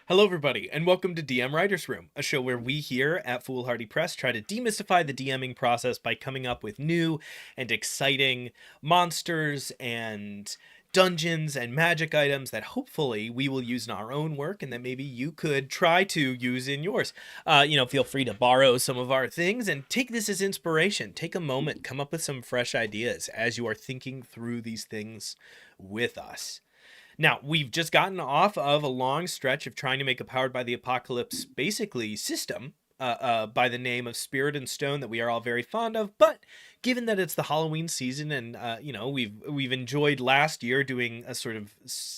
Hello, everybody, and welcome to DM Writer's Room, a show where we here at Foolhardy Press try to demystify the DMing process by coming up with new and exciting monsters and dungeons and magic items that hopefully we will use in our own work and that maybe you could try to use in yours. Feel free to borrow some of our things and take this as inspiration. Take a moment, come up with some fresh ideas as you are thinking through these things with us. Now, we've just gotten off of a long stretch of trying to make a Powered by the Apocalypse, basically, system by the name of Spirit and Stone that we are all very fond of. But given that it's the Halloween season and, we've enjoyed last year doing a sort of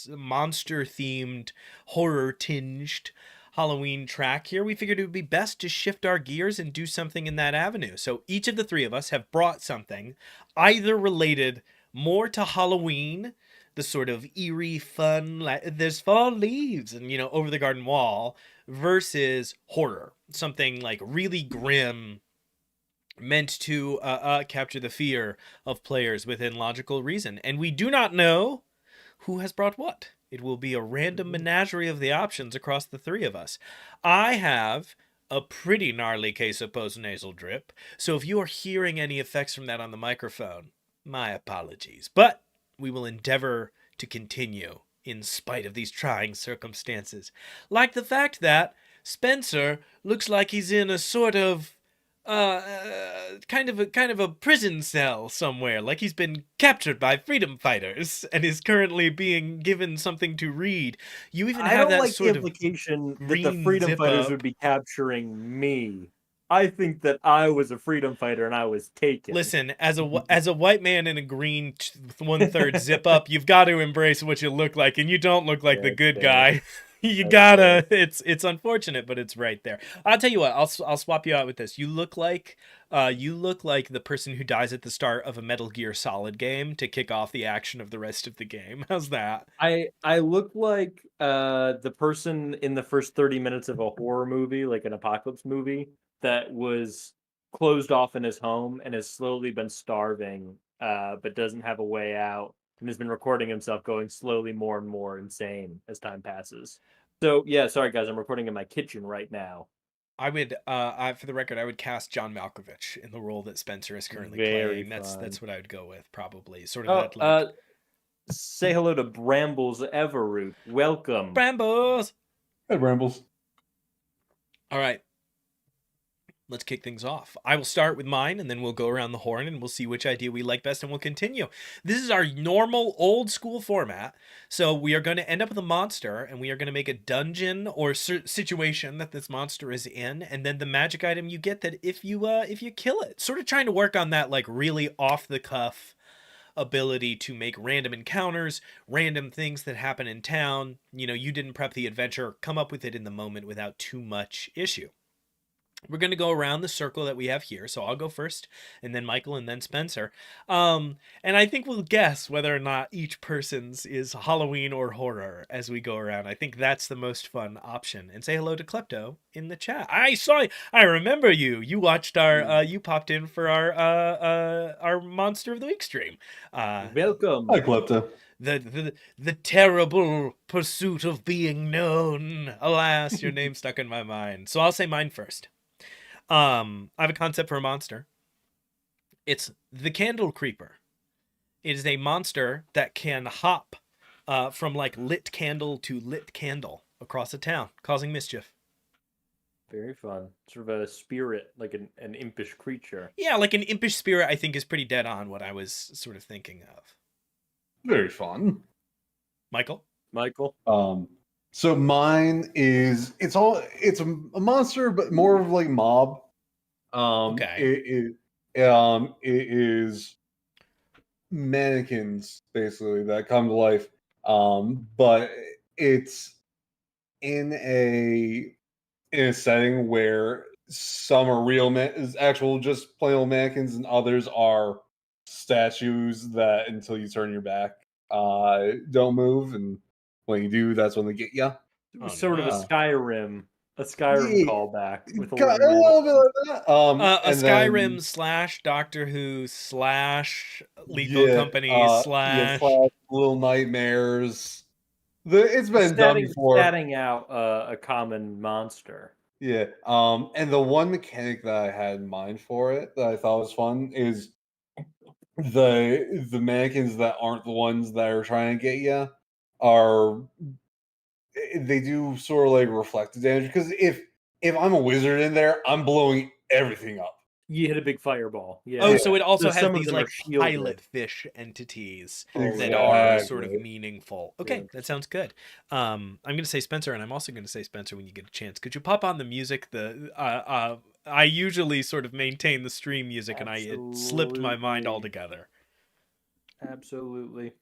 monster-themed, horror-tinged Halloween track here, we figured it would be best to shift our gears and do something in that avenue. So each of the three of us have brought something either related more to Halloween, the sort of eerie, fun, there's fall leaves and, over the garden wall, versus horror. Something like really grim, meant to capture the fear of players within logical reason. And we do not know who has brought what. It will be a random menagerie of the options across the three of us. I have a pretty gnarly case of post-nasal drip, so if you are hearing any effects from that on the microphone, my apologies. But we will endeavor to continue in spite of these trying circumstances. Like the fact that Spencer looks like he's in a sort of kind of a prison cell somewhere, like he's been captured by freedom fighters and is currently being given something to read. You even I have don't that like the sort of implication that the green freedom zip fighters up. would be capturing me. I think that I was a freedom fighter and I was taken. Listen, as a white man in a green 1/3 zip up, you've got to embrace what you look like, and you don't look like the That's good fair. guy. You That's fair. gotta. It's unfortunate, but it's right there. I'll tell you what. I'll swap you out with this. You look like the person who dies at the start of a Metal Gear Solid game to kick off the action of the rest of the game. How's that? I look like the person in the first 30 minutes of a horror movie, like an apocalypse movie, that was closed off in his home and has slowly been starving, but doesn't have a way out, and has been recording himself going slowly more and more insane as time passes. So yeah, sorry guys, I'm recording in my kitchen right now. I would, for the record, I would cast John Malkovich in the role that Spencer is currently Very playing. fun. That's what I would go with, probably. Sort of Oh, that like say hello to Brambles Everroot. Welcome. Brambles. Hey, Brambles. All right, let's kick things off. I will start with mine, and then we'll go around the horn, and we'll see which idea we like best, and we'll continue. This is our normal old school format, so we are going to end up with a monster, and we are going to make a dungeon or situation that this monster is in, and then the magic item you get that if you kill it. Sort of trying to work on that like really off the cuff ability to make random encounters, random things that happen in town. You didn't prep the adventure, come up with it in the moment without too much issue. We're going to go around the circle that we have here. So I'll go first, and then Michael, and then Spencer. And I think we'll guess whether or not each person's is Halloween or horror as we go around. I think that's the most fun option. And say hello to Klepto in the chat. I remember you. You watched you popped in for our Monster of the Week stream. Welcome. Hi, Klepto. The terrible pursuit of being known. Alas, your name stuck in my mind. So I'll say mine first. I have a concept for a monster. It's the Candle Creeper. It is a monster that can hop from like lit candle to lit candle across a town, causing mischief. Very fun. Sort of a spirit, like an impish creature. Yeah, like an impish spirit, I think is pretty dead on what I was sort of thinking of. Very fun. Michael? So mine is it's a monster, but more of like mob. Okay. It is mannequins basically that come to life. But it's in a setting where some are real is actual just plain old mannequins, and others are statues that until you turn your back don't move, and when you do, that's when they get you. Sort of a Skyrim Yeah, callback with a a little little bit like that. a And Skyrim then, / Doctor Who / Lethal Company / slash Little Nightmares. It's been done before. Statting out a common monster. Yeah. And the one mechanic that I had in mind for it that I thought was fun is the mannequins that aren't the ones that are trying to get you are they do sort of like reflective damage because if I'm a wizard in there, I'm blowing everything up. You hit a big fireball. Yeah. Oh, so it also has some of these them are like shielded. pilot fish entities Oh, that are Exactly. sort of meaningful. Okay, that sounds good. I'm going to say Spencer, and I'm also going to say Spencer when you get a chance. Could you pop on the music? I usually sort of maintain the stream music, and it slipped my mind altogether. Absolutely.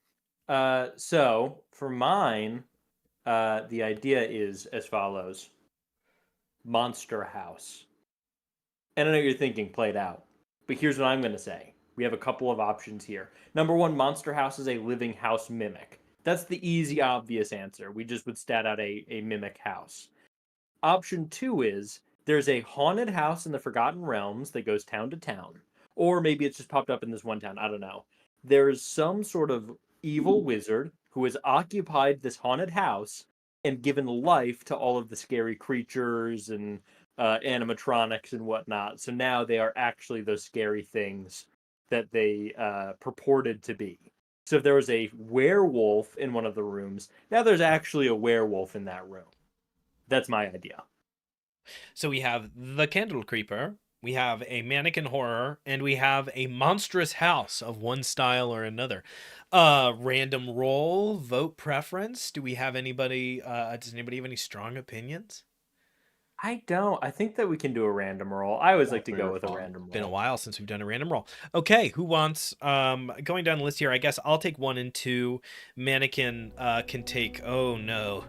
So for mine, the idea is as follows: Monster House. And I know you're thinking, played out. But here's what I'm going to say. We have a couple of options here. Number one, Monster House is a living house mimic. That's the easy, obvious answer. We just would stat out a mimic house. Option two is there's a haunted house in the Forgotten Realms that goes town to town. Or maybe it's just popped up in this one town. I don't know. There's some sort of evil wizard who has occupied this haunted house and given life to all of the scary creatures and animatronics and whatnot. So now they are actually those scary things that they purported to be. So if there was a werewolf in one of the rooms, now there's actually a werewolf in that room. That's my idea. So we have the Candle Creeper, we have a mannequin horror, and we have a monstrous house of one style or another. Random roll, vote preference. Do we have anybody? Does anybody have any strong opinions? I don't. I think that we can do a random roll. I always like to go with a random roll. Been a while since we've done a random roll. Okay, who wants? Going down the list here, I guess I'll take 1 and 2. Mannequin can take. Oh no.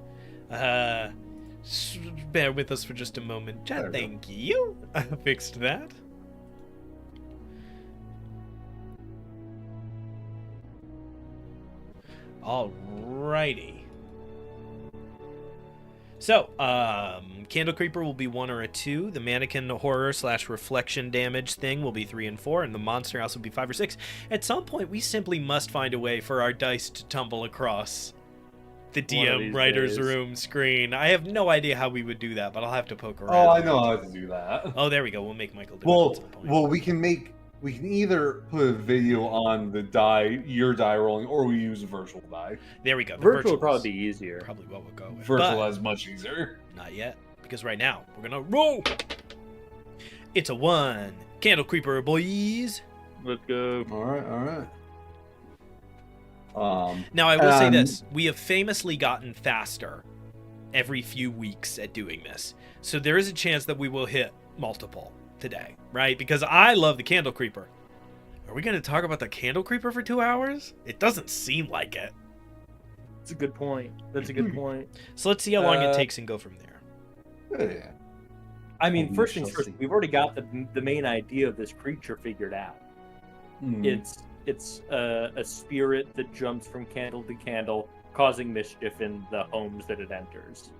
Bear with us for just a moment. Thank you. I fixed that. Alrighty. So, Candle Creeper will be 1 or a 2. The Mannequin Horror / Reflection Damage thing will be 3 and 4, and the Monster House will be 5 or 6. At some point, we simply must find a way for our dice to tumble across the DM writer's room screen. I have no idea how we would do that, but I'll have to poke around. Oh, I know how to do that. Oh, there we go. We'll make Michael do it at some point. Well, we can either put a video on your die rolling, or we use a virtual die. There we go. Virtual would probably be easier. Probably what we'll go with. Virtual is much easier. Not yet, because right now we're gonna roll. It's a 1. Candle Creeper, boys. Let's go. All right. Now I will say this: we have famously gotten faster every few weeks at doing this, so there is a chance that we will hit multiple today, right? Because I love the Candle Creeper. Are we going to talk about the Candle Creeper for 2 hours? It doesn't seem like it. That's a good point. That's a good point. So let's see how long it takes and go from there. Yeah. I mean, first things first, we've already got the main idea of this creature figured out. It's a spirit that jumps from candle to candle, causing mischief in the homes that it enters.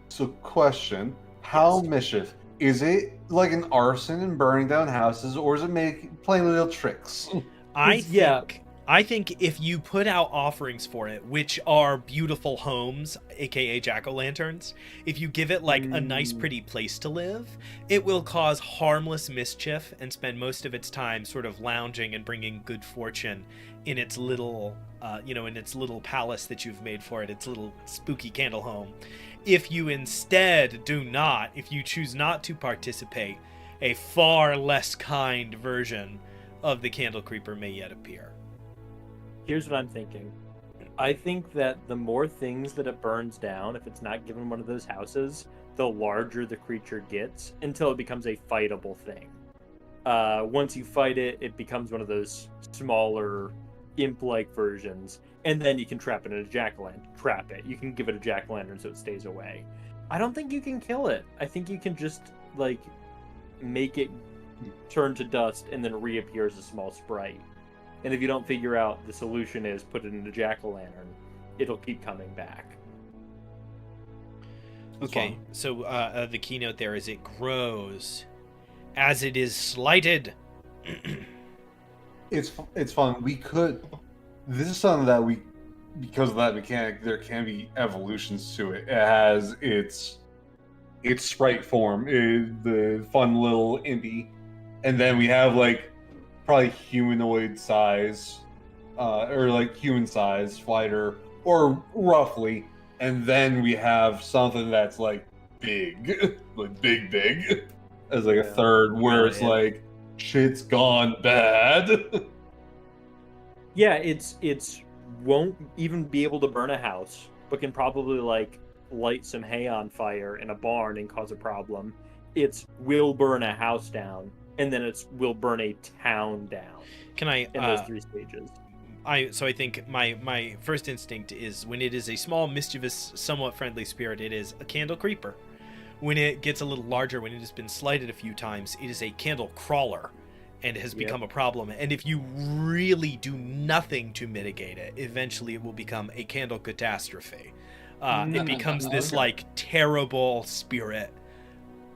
So, question: how mischief? Is it like an arson and burning down houses, or is it playing little tricks? I think if you put out offerings for it, which are beautiful homes, aka jack-o'-lanterns, if you give it like a nice pretty place to live, it will cause harmless mischief and spend most of its time sort of lounging and bringing good fortune in its little in its little palace that you've made for it, its little spooky candle home. If you instead if you choose not to participate, a far less kind version of the Candle Creeper may yet appear. Here's what I'm thinking. I think that the more things that it burns down, if it's not given one of those houses, the larger the creature gets until it becomes a fightable thing. Once you fight it, it becomes one of those smaller imp-like versions, and then you can trap it in a jack-o'-lantern. Trap it. You can give it a jack-o'-lantern so it stays away. I don't think you can kill it. I think you can just, make it turn to dust and then reappear as a small sprite. And if you don't figure out the solution is put it in a jack-o'-lantern, it'll keep coming back. Okay, so the keynote there is it grows as it is slighted. It's fun. This is something that because of that mechanic, there can be evolutions to it. It has its sprite form, the fun little impy, and then we have like probably humanoid size, or like human size fighter, or roughly, and then we have something that's like big, like big, as like a third, where it's like shit's gone bad. Yeah, it's won't even be able to burn a house, but can probably like light some hay on fire in a barn and cause a problem. It's will burn a house down, and then it's will burn a town down. Can I in those 3 stages? I think my first instinct is when it is a small, mischievous, somewhat friendly spirit, it is a candle creeper. When it gets a little larger, when it has been slighted a few times, it is a candle crawler and has become a problem. And if you really do nothing to mitigate it, eventually it will become a candle catastrophe. It becomes this like terrible spirit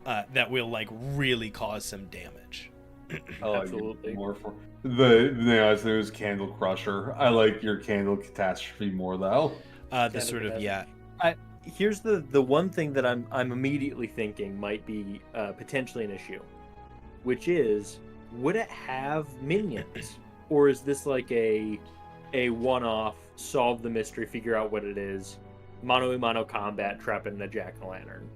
that will like really cause some damage. Absolutely. More for I think it was Candle Crusher. I like your Candle Catastrophe more though. The sort of Here's the one thing that I'm immediately thinking might be potentially an issue, which is, would it have minions, or is this like a one-off, solve the mystery, figure out what it is, mano-a-mano combat, trap it in a jack-o'-lantern?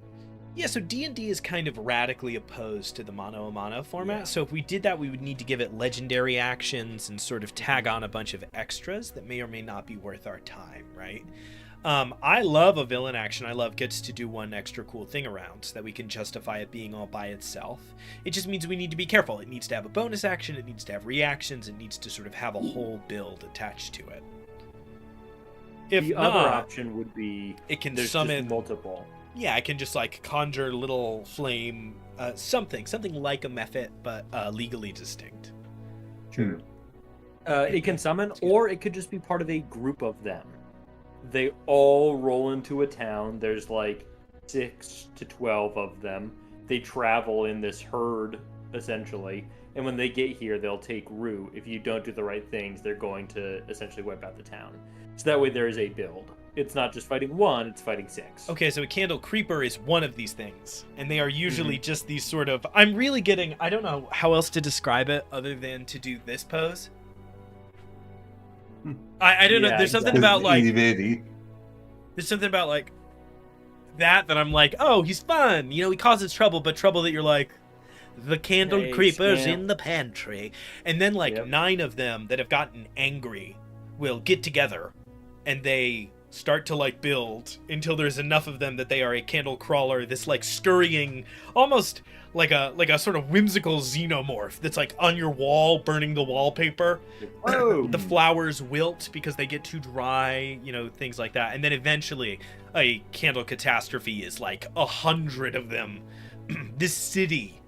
Yeah, so D&D is kind of radically opposed to the mano-a-mano format. So if we did that, we would need to give it legendary actions and sort of tag on a bunch of extras that may or may not be worth our time, right? I love a villain action. I love gets to do one extra cool thing around so that we can justify it being all by itself. It just means we need to be careful. It needs to have a bonus action. It needs to have reactions. It needs to sort of have a whole build attached to it. If the not, other option would be it can there's summon just multiple. Yeah, I can just like conjure little flame, something like a Mephit, but legally distinct. True. It can summon, or it could just be part of a group of them. They all roll into a town. There's like 6 to 12 of them. They travel in this herd, essentially. And when they get here, they'll take root. If you don't do the right things, they're going to essentially wipe out the town. So that way there is a build. It's not just fighting one, it's fighting 6. Okay, so a Candle Creeper is one of these things. And they are usually just these sort of... I don't know how else to describe it other than to do this pose. I don't know. There's something about like... There's something about like... that I'm like, oh, he's fun. You know, he causes trouble, but trouble that you're like... The Candle Creeper's in the pantry. And then like 9 of them that have gotten angry will get together and they start to like build until there's enough of them that they are a candle crawler, this like scurrying, almost like a sort of whimsical xenomorph that's like on your wall burning the wallpaper. The flowers wilt because they get too dry, you know, things like that. And then eventually a candle catastrophe is like 100 of them. This city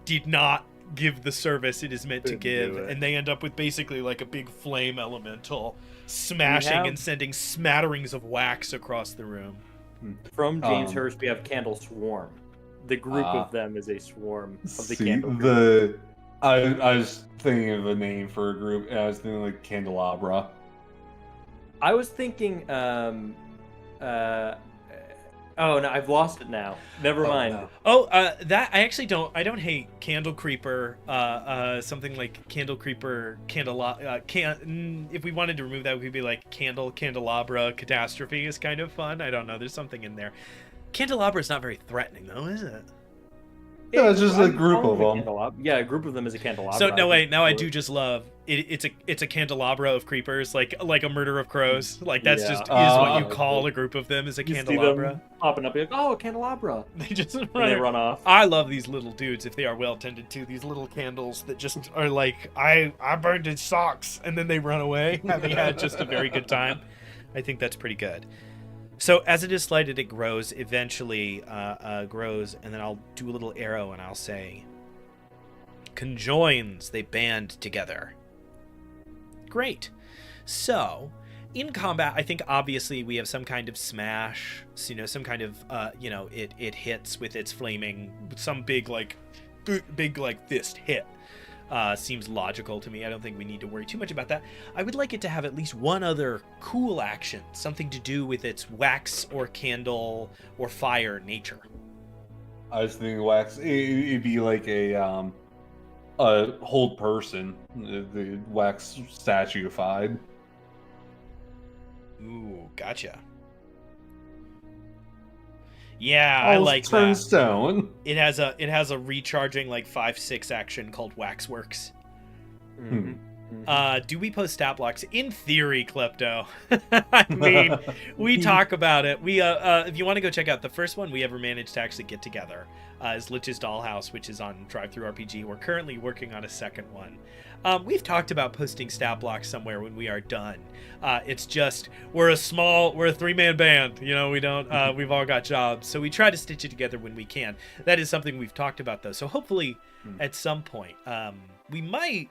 did not give the service it is meant to give, and they end up with basically like a big flame elemental smashing and sending smatterings of wax across the room. From James Hurst, we have Candle Swarm. The group of them is a swarm of the candle. I was thinking of a name for a group, and I was thinking like Candelabra. I was thinking oh no, I've lost it now. Never mind. No. That I actually don't. I don't hate Candle Creeper. Something like Candle Creeper, if we wanted to remove that, we could be like Candelabra, Catastrophe is kind of fun. I don't know. There's something in there. Candelabra is not very threatening, though, is it? Yeah, it's just a group of them. Yeah, a group of them is a candelabra. So no, wait. Now I do just love it. It's a candelabra of creepers, like a murder of crows. Like that's just is what you call a group of them, is a candelabra. See them popping up, you're like, oh, a candelabra. They just run off. I love these little dudes if they are well tended to. These little candles that just are like, I burned his socks, and then they run away, having had just a very good time. I think that's pretty good. So as it is slighted, it grows, eventually grows, and then I'll do a little arrow and I'll say, conjoins, they band together. Great. So, in combat, I think obviously we have some kind of smash, so, you know, some kind of, it hits with its flaming, some big fist hit. seems logical to me. I don't think we need to worry too much about that. I would like it to have at least one other cool action, something to do with its wax or candle or fire nature. I was thinking wax. It'd be like a hold person, the wax statuified. Ooh, gotcha. Yeah, I like turn that. stone. It has a recharging like 5/6 action called Waxworks. Mhm. Do we post stat blocks? In theory, Klepto. I mean, we talk about it. We if you want to go check out the first one we ever managed to actually get together, is Lich's Dollhouse, which is on Drive-Thru RPG. We're currently working on a second one. We've talked about posting stat blocks somewhere when we are done. It's just we're a 3-man band. You know, we don't. We've all got jobs, so we try to stitch it together when we can. That is something we've talked about though. So hopefully, at some point, we might.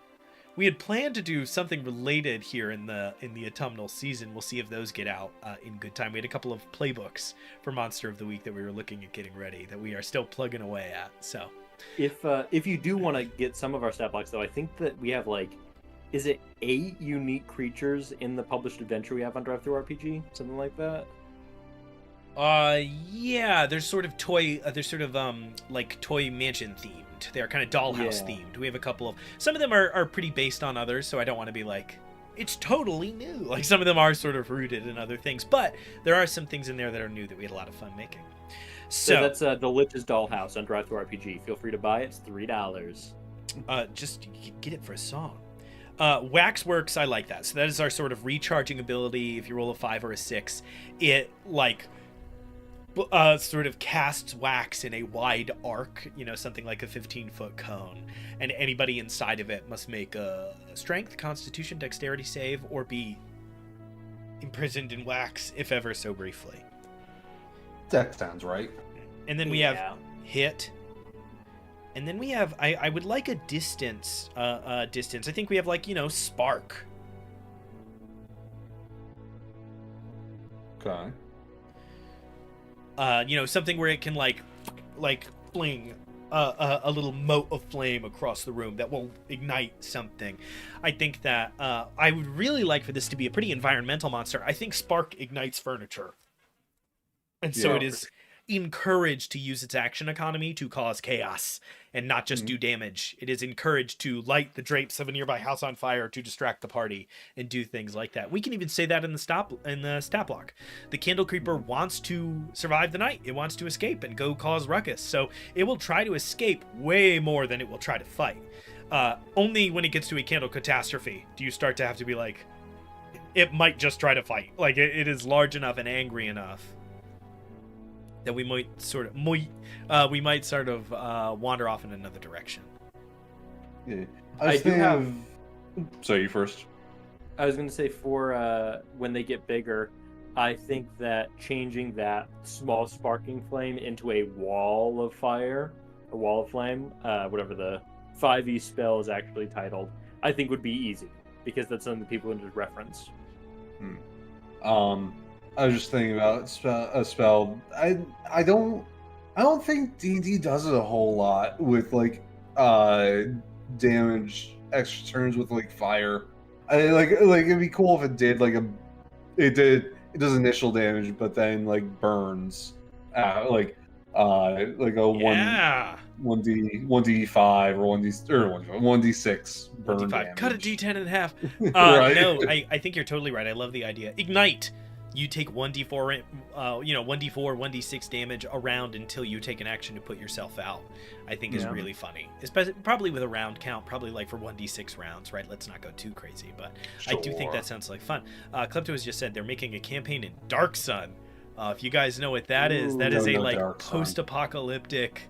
We had planned to do something related here in the autumnal season. We'll see if those get out in good time. We had a couple of playbooks for Monster of the Week that we were looking at getting ready that we are still plugging away at. So, if you do want to get some of our stat blocks, though, I think that we have is it 8 unique creatures in the published adventure we have on Drive-Thru RPG, something like that? yeah, there's sort of like toy mansion themed. They're kind of dollhouse themed. We have a couple of, some of them are pretty based on others, so I don't want to be like, it's totally new. Like some of them are sort of rooted in other things, but there are some things in there that are new that we had a lot of fun making. So that's the Lich's Dollhouse on Drive-Thru RPG. Feel free to buy it. It's $3. Just get it for a song. Waxworks, I like that. So that is our sort of recharging ability. If you roll a 5 or a 6, it sort of casts wax in a wide arc, something like a 15-foot cone, and anybody inside of it must make a strength, constitution, dexterity save, or be imprisoned in wax, if ever so briefly. That sounds right. And then we have hit, and then we have I would like a distance. I think we have spark. Okay. Something where it can like fling a little mote of flame across the room that will ignite something. I think that I would really like for this to be a pretty environmental monster. I think spark ignites furniture, and so it is encouraged to use its action economy to cause chaos and not just do damage. It is encouraged to light the drapes of a nearby house on fire to distract the party and do things like that. We can even say that in the stat block. The Candle Creeper wants to survive the night. It wants to escape and go cause ruckus. So it will try to escape way more than it will try to fight. Only when it gets to a candle catastrophe do you start to have to be like, it might just try to fight. Like it is large enough and angry enough that we might sort of wander off in another direction. Yeah, I do have. So you first. I was going to say for when they get bigger, I think that changing that small sparking flame into a wall of fire, a wall of flame, whatever the 5e spell is actually titled, I think would be easy because that's something that people would just reference. I was just thinking about a spell. I don't think D&D does it a whole lot with damage extra turns with fire. It'd be cool if it did it does initial damage, but then burns, a 1d5 or 1d6 burn damage. Cut a d10 in half. Right? No, I think you're totally right. I love the idea. Ignite. You take 1d4, 1d6 damage around until you take an action to put yourself out. I think is really funny, especially probably with a round count, probably for 1d6 rounds, right? Let's not go too crazy, but sure. I do think that sounds like fun. Klepto has just said they're making a campaign in Dark Sun. If you guys know what that is, that is a post-apocalyptic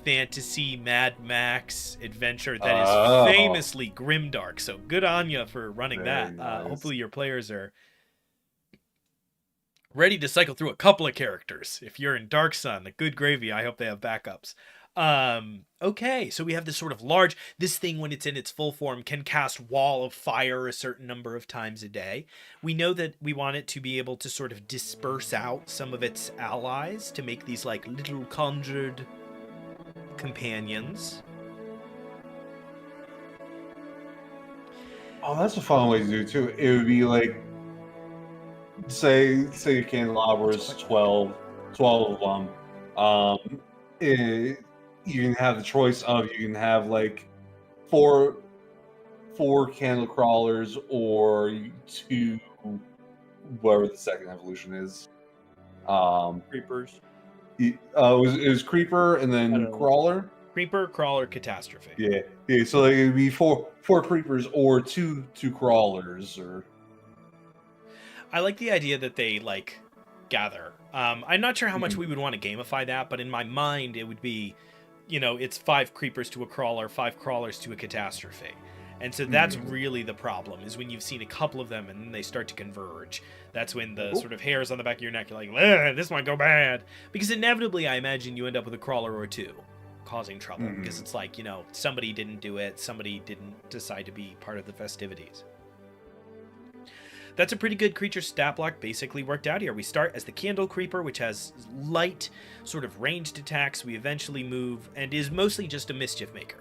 fantasy Mad Max adventure that is famously grimdark. So good on you for running that. Nice. Hopefully your players are ready to cycle through a couple of characters. If you're in Dark Sun, the good gravy, I hope they have backups. Okay, so we have this sort of large, this thing when it's in its full form can cast wall of fire a certain number of times a day. We know that we want it to be able to sort of disperse out some of its allies to make these little conjured companions. Oh, that's a fun way to do it too. It would be like, say your candelabra is 12 of them. You can have the choice of, you can have like four candle crawlers or two, whatever the second evolution is. Creepers. It was creeper and I then don't know. crawler. Creeper, crawler, catastrophe. Yeah. So like, it'd be four creepers or two crawlers, or I like the idea that they like gather. I'm not sure how much we would want to gamify that, but in my mind, it would be, it's 5 creepers to a crawler, 5 crawlers to a catastrophe. And so that's really the problem, is when you've seen a couple of them and then they start to converge. That's when the sort of hairs on the back of your neck, you're like, this might go bad. Because inevitably, I imagine you end up with a crawler or two causing trouble. Because it's like, somebody didn't do it, somebody didn't decide to be part of the festivities. That's a pretty good creature stat block basically worked out here. We start as the Candle Creeper, which has light, sort of ranged attacks. We eventually move and is mostly just a mischief maker.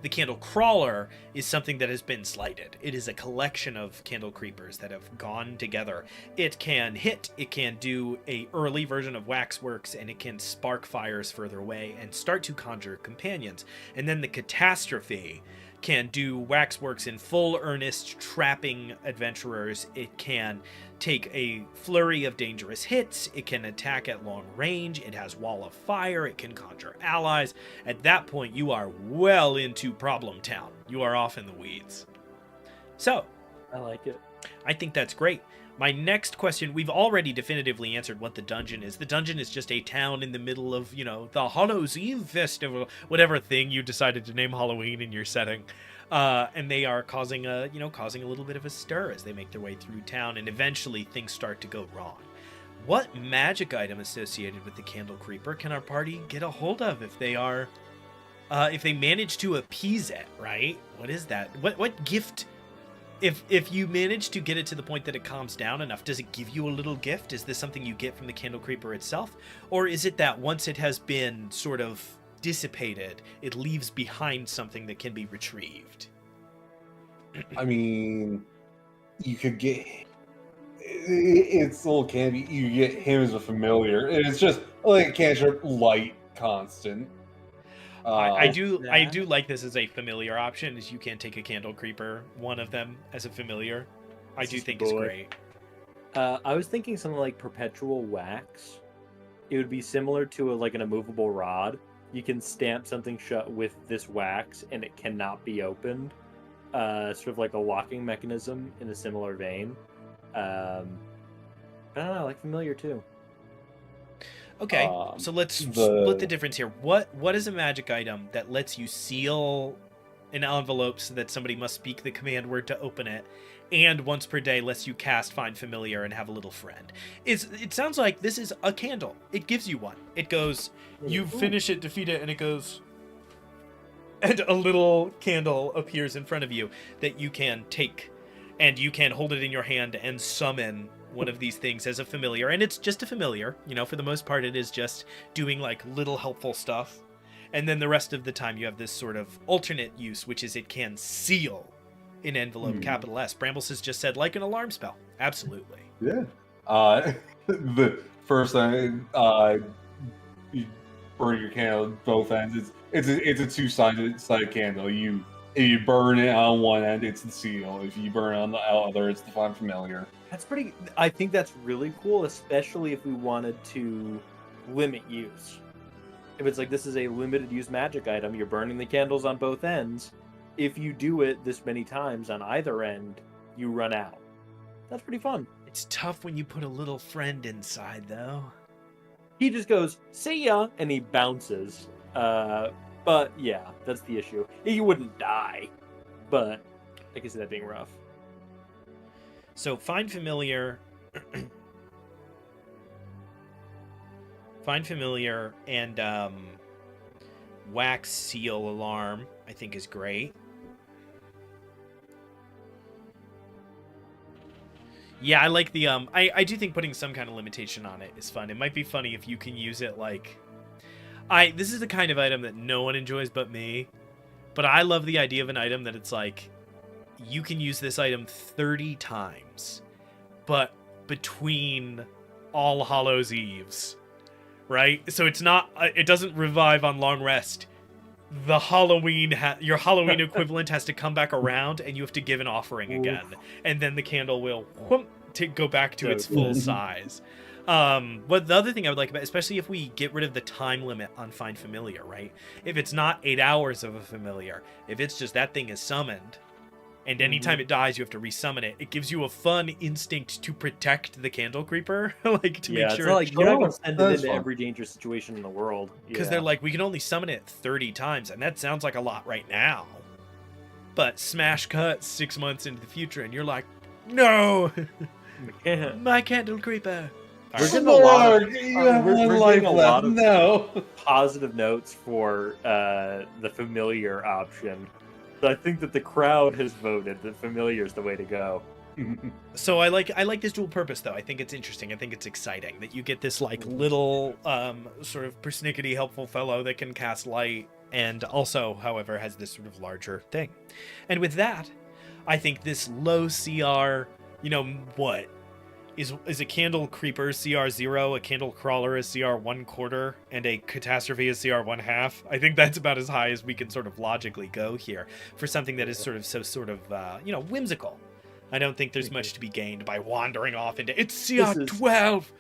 The Candle Crawler is something that has been slighted. It is a collection of Candle Creepers that have gone together. It can hit, it can do a early version of Waxworks, and it can spark fires further away and start to conjure companions. And then the Catastrophe can do Waxworks in full earnest, trapping adventurers. It can take a flurry of dangerous hits. It can attack at long range. It has Wall of Fire. It can conjure allies. At that point, you are well into Problem Town. You are off in the weeds. So, I like it. I think that's great. My next question, we've already definitively answered what the dungeon is. The dungeon is just a town in the middle of, the Hallows Eve Festival, whatever thing you decided to name Halloween in your setting. And they are causing a little bit of a stir as they make their way through town, and eventually things start to go wrong. What magic item associated with the Candle Creeper can our party get a hold of if they are, if they manage to appease it, right? What is that? What gift? If you manage to get it to the point that it calms down enough, does it give you a little gift? Is this something you get from the Candle Creeper itself? Or is it that once it has been sort of dissipated, it leaves behind something that can be retrieved? I mean, you could get, it's a little candy. You get him as a familiar. It's just like a cantrip, light, constant. I do like this as a familiar option, is you can take a Candle Creeper, one of them, as a familiar. I do think it's great. I was thinking something like Perpetual Wax. It would be similar to an immovable rod. You can stamp something shut with this wax, and it cannot be opened. Sort of like a locking mechanism in a similar vein. I don't know, I like familiar too. Okay, so let's split the difference here. What is a magic item that lets you seal an envelope so that somebody must speak the command word to open it, and once per day lets you cast Find Familiar and have a little friend? It sounds like this is a candle. It gives you one. It goes, you finish it, defeat it, and it goes, and a little candle appears in front of you that you can take, and you can hold it in your hand and summon one of these things as a familiar. And it's just a familiar, for the most part it is just doing like little helpful stuff, and then the rest of the time you have this sort of alternate use, which is it can seal an envelope, capital S. Brambles has just said like an alarm spell. Absolutely. Yeah. The first time you burn your candle at both ends, it's a two-sided candle. If you burn it on one end, it's the seal. If you burn it on the other, it's the Find Familiar. I think that's really cool, especially if we wanted to limit use. If it's like, this is a limited use magic item, you're burning the candles on both ends. If you do it this many times on either end, you run out. That's pretty fun. It's tough when you put a little friend inside, though. He just goes, see ya, and he bounces. But yeah, that's the issue. He wouldn't die, but I can see that being rough. So Find Familiar, and Wax Seal Alarm, I think is great. Yeah, I like the I do think putting some kind of limitation on it is fun. It might be funny if you can use it like this is the kind of item that no one enjoys but me. But I love the idea of an item that it's like you can use this item 30 times, but between All Hallows Eves, right? So it's not, it doesn't revive on long rest. The your Halloween equivalent has to come back around, and you have to give an offering again, and then the candle will go back to its full size. But the other thing I would like about, especially if we get rid of the time limit on Find Familiar, right? If it's not 8 hours of a familiar, if it's just that thing is summoned, and anytime it dies, you have to resummon it. It gives you a fun instinct to protect the candle creeper, like to make sure. It's not like you're not gonna send it into fun. every dangerous situation in the world. Because they're like, we can only summon it 30 times, and that sounds like a lot right now. But smash cut 6 months into the future, and you're like, no, my candle creeper. We're getting Lord, a lot of, you have we're one life getting a lot left. of No. positive notes for the familiar option. So I think that the crowd has voted that familiar is the way to go. So I like this dual purpose though. I think it's interesting. I think it's exciting that you get this like little sort of persnickety helpful fellow that can cast light, and also, however, has this sort of larger thing. And with that, I think this low CR, what is a candle creeper CR 0, a candle crawler is CR 1/4, and a catastrophe is CR 1/2. I think that's about as high as we can sort of logically go here for something that is sort of whimsical. I don't think there's much to be gained by wandering off into it's CR 12.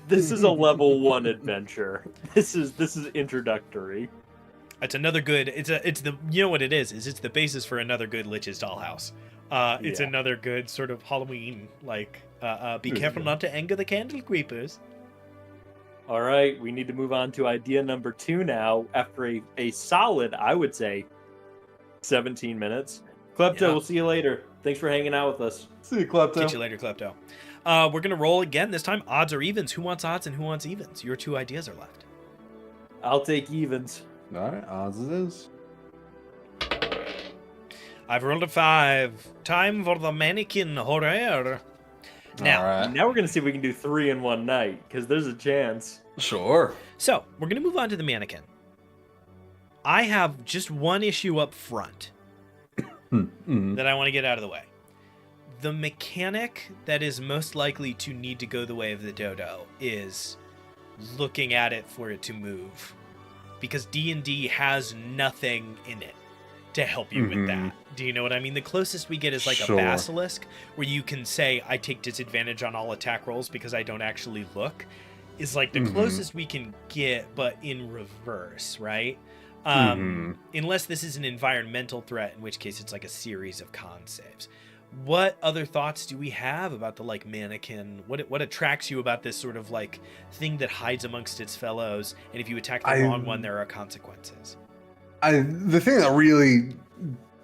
This is a level 1 adventure. This is introductory. It's another good. It's the what it is it's the basis for another good Lich's Dollhouse. It's another good sort of Halloween like. Be careful not to anger the candle creepers. All right, we need to move on to idea number 2 now. After a solid, I would say, 17 minutes. Klepto, we'll see you later. Thanks for hanging out with us. See you, Klepto. Catch you later, Klepto. We're gonna roll again. This time, odds or evens. Who wants odds and who wants evens? Your 2 ideas are left. I'll take evens. All right, odds it is. I've rolled a 5. Time for the mannequin horror. Now we're going to see if we can do 3 in one night, because there's a chance. Sure. So, we're going to move on to the mannequin. I have just one issue up front that I want to get out of the way. The mechanic that is most likely to need to go the way of the dodo is looking at it for it to move. Because D&D has nothing in it to help you with that. Do you know what I mean? The closest we get is like a basilisk, where you can say, I take disadvantage on all attack rolls because I don't actually look, is like the closest we can get, but in reverse, right? Unless this is an environmental threat, in which case it's like a series of con saves. What other thoughts do we have about the like mannequin? What attracts you about this sort of like thing that hides amongst its fellows, and if you attack the wrong one, there are consequences? The thing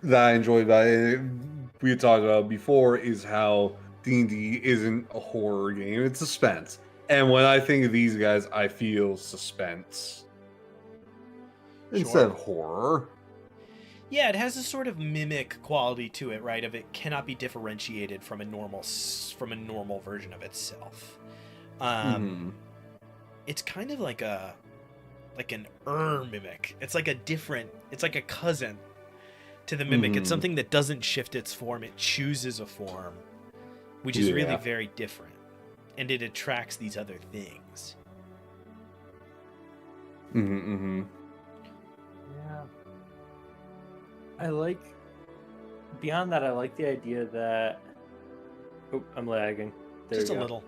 that I enjoyed about it, we had talked about before, is how D&D isn't a horror game; it's suspense. And when I think of these guys, I feel suspense instead of horror. Yeah, it has a sort of mimic quality to it, right? Of it cannot be differentiated from a normal version of itself. It's kind of like an mimic. It's like a cousin to the mimic. It's something that doesn't shift its form. It chooses a form, which is really very different. And it attracts these other things. Yeah. Beyond that, I like the idea that... Oh, I'm lagging. Just a little.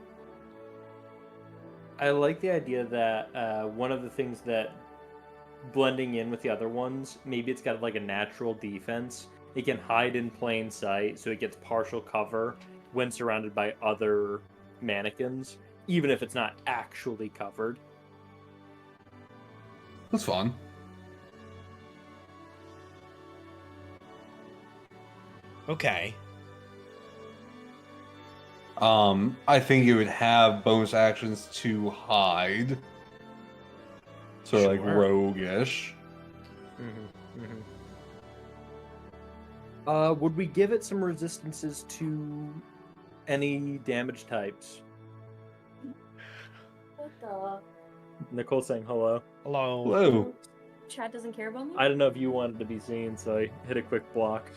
I like the idea that one of the things that blending in with the other ones, maybe it's got like a natural defense. It can hide in plain sight, so it gets partial cover when surrounded by other mannequins, even if it's not actually covered. That's fun. Okay. I think it would have bonus actions to hide. So like roguish. Would we give it some resistances to any damage types? What the? Nicole's saying hello. Hello. Hello. Chat doesn't care about me? I don't know if you wanted to be seen, so I hit a quick block.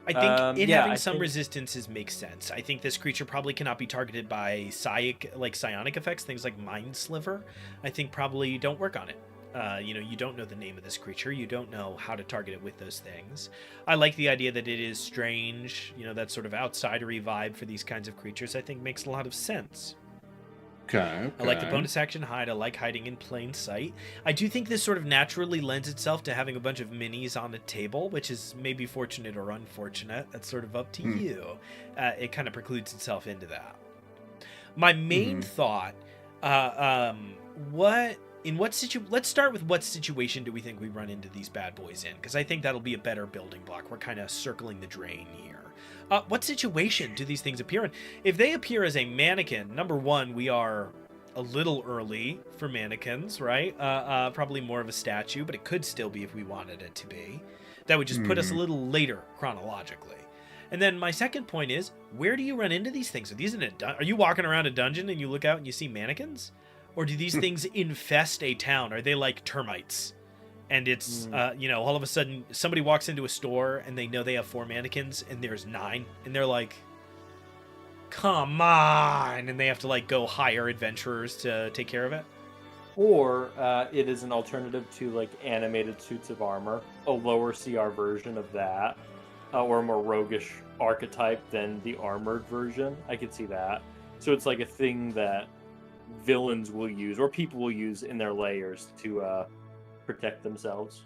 I think having I some think resistances makes sense. I think this creature probably cannot be targeted by psionic effects, things like Mind Sliver. I think probably don't work on it. You don't know the name of this creature. You don't know how to target it with those things. I like the idea that it is strange. That sort of outsidery vibe for these kinds of creatures, I think makes a lot of sense. Okay. I like the bonus action hide. I like hiding in plain sight. I do think this sort of naturally lends itself to having a bunch of minis on a table, which is maybe fortunate or unfortunate. That's sort of up to you. It kind of precludes itself into that. My main thought, let's start with what situation do we think we run into these bad boys in? Because I think that'll be a better building block. We're kind of circling the drain here. What situation do these things appear in? If they appear as a mannequin, number one, we are a little early for mannequins, right? Probably more of a statue, but it could still be if we wanted it to be. That would just put us a little later chronologically. And then my second point is, where do you run into these things? Are these are you walking around a dungeon and you look out and you see mannequins? Or do these things infest a town? Are they like termites? And it's, all of a sudden somebody walks into a store and they know they have 4 mannequins and there's 9. And they're like, come on. And they have to like go hire adventurers to take care of it. Or it is an alternative to like animated suits of armor, a lower CR version of that, or a more roguish archetype than the armored version. I could see that. So it's like a thing that villains will use or people will use in their layers to protect themselves.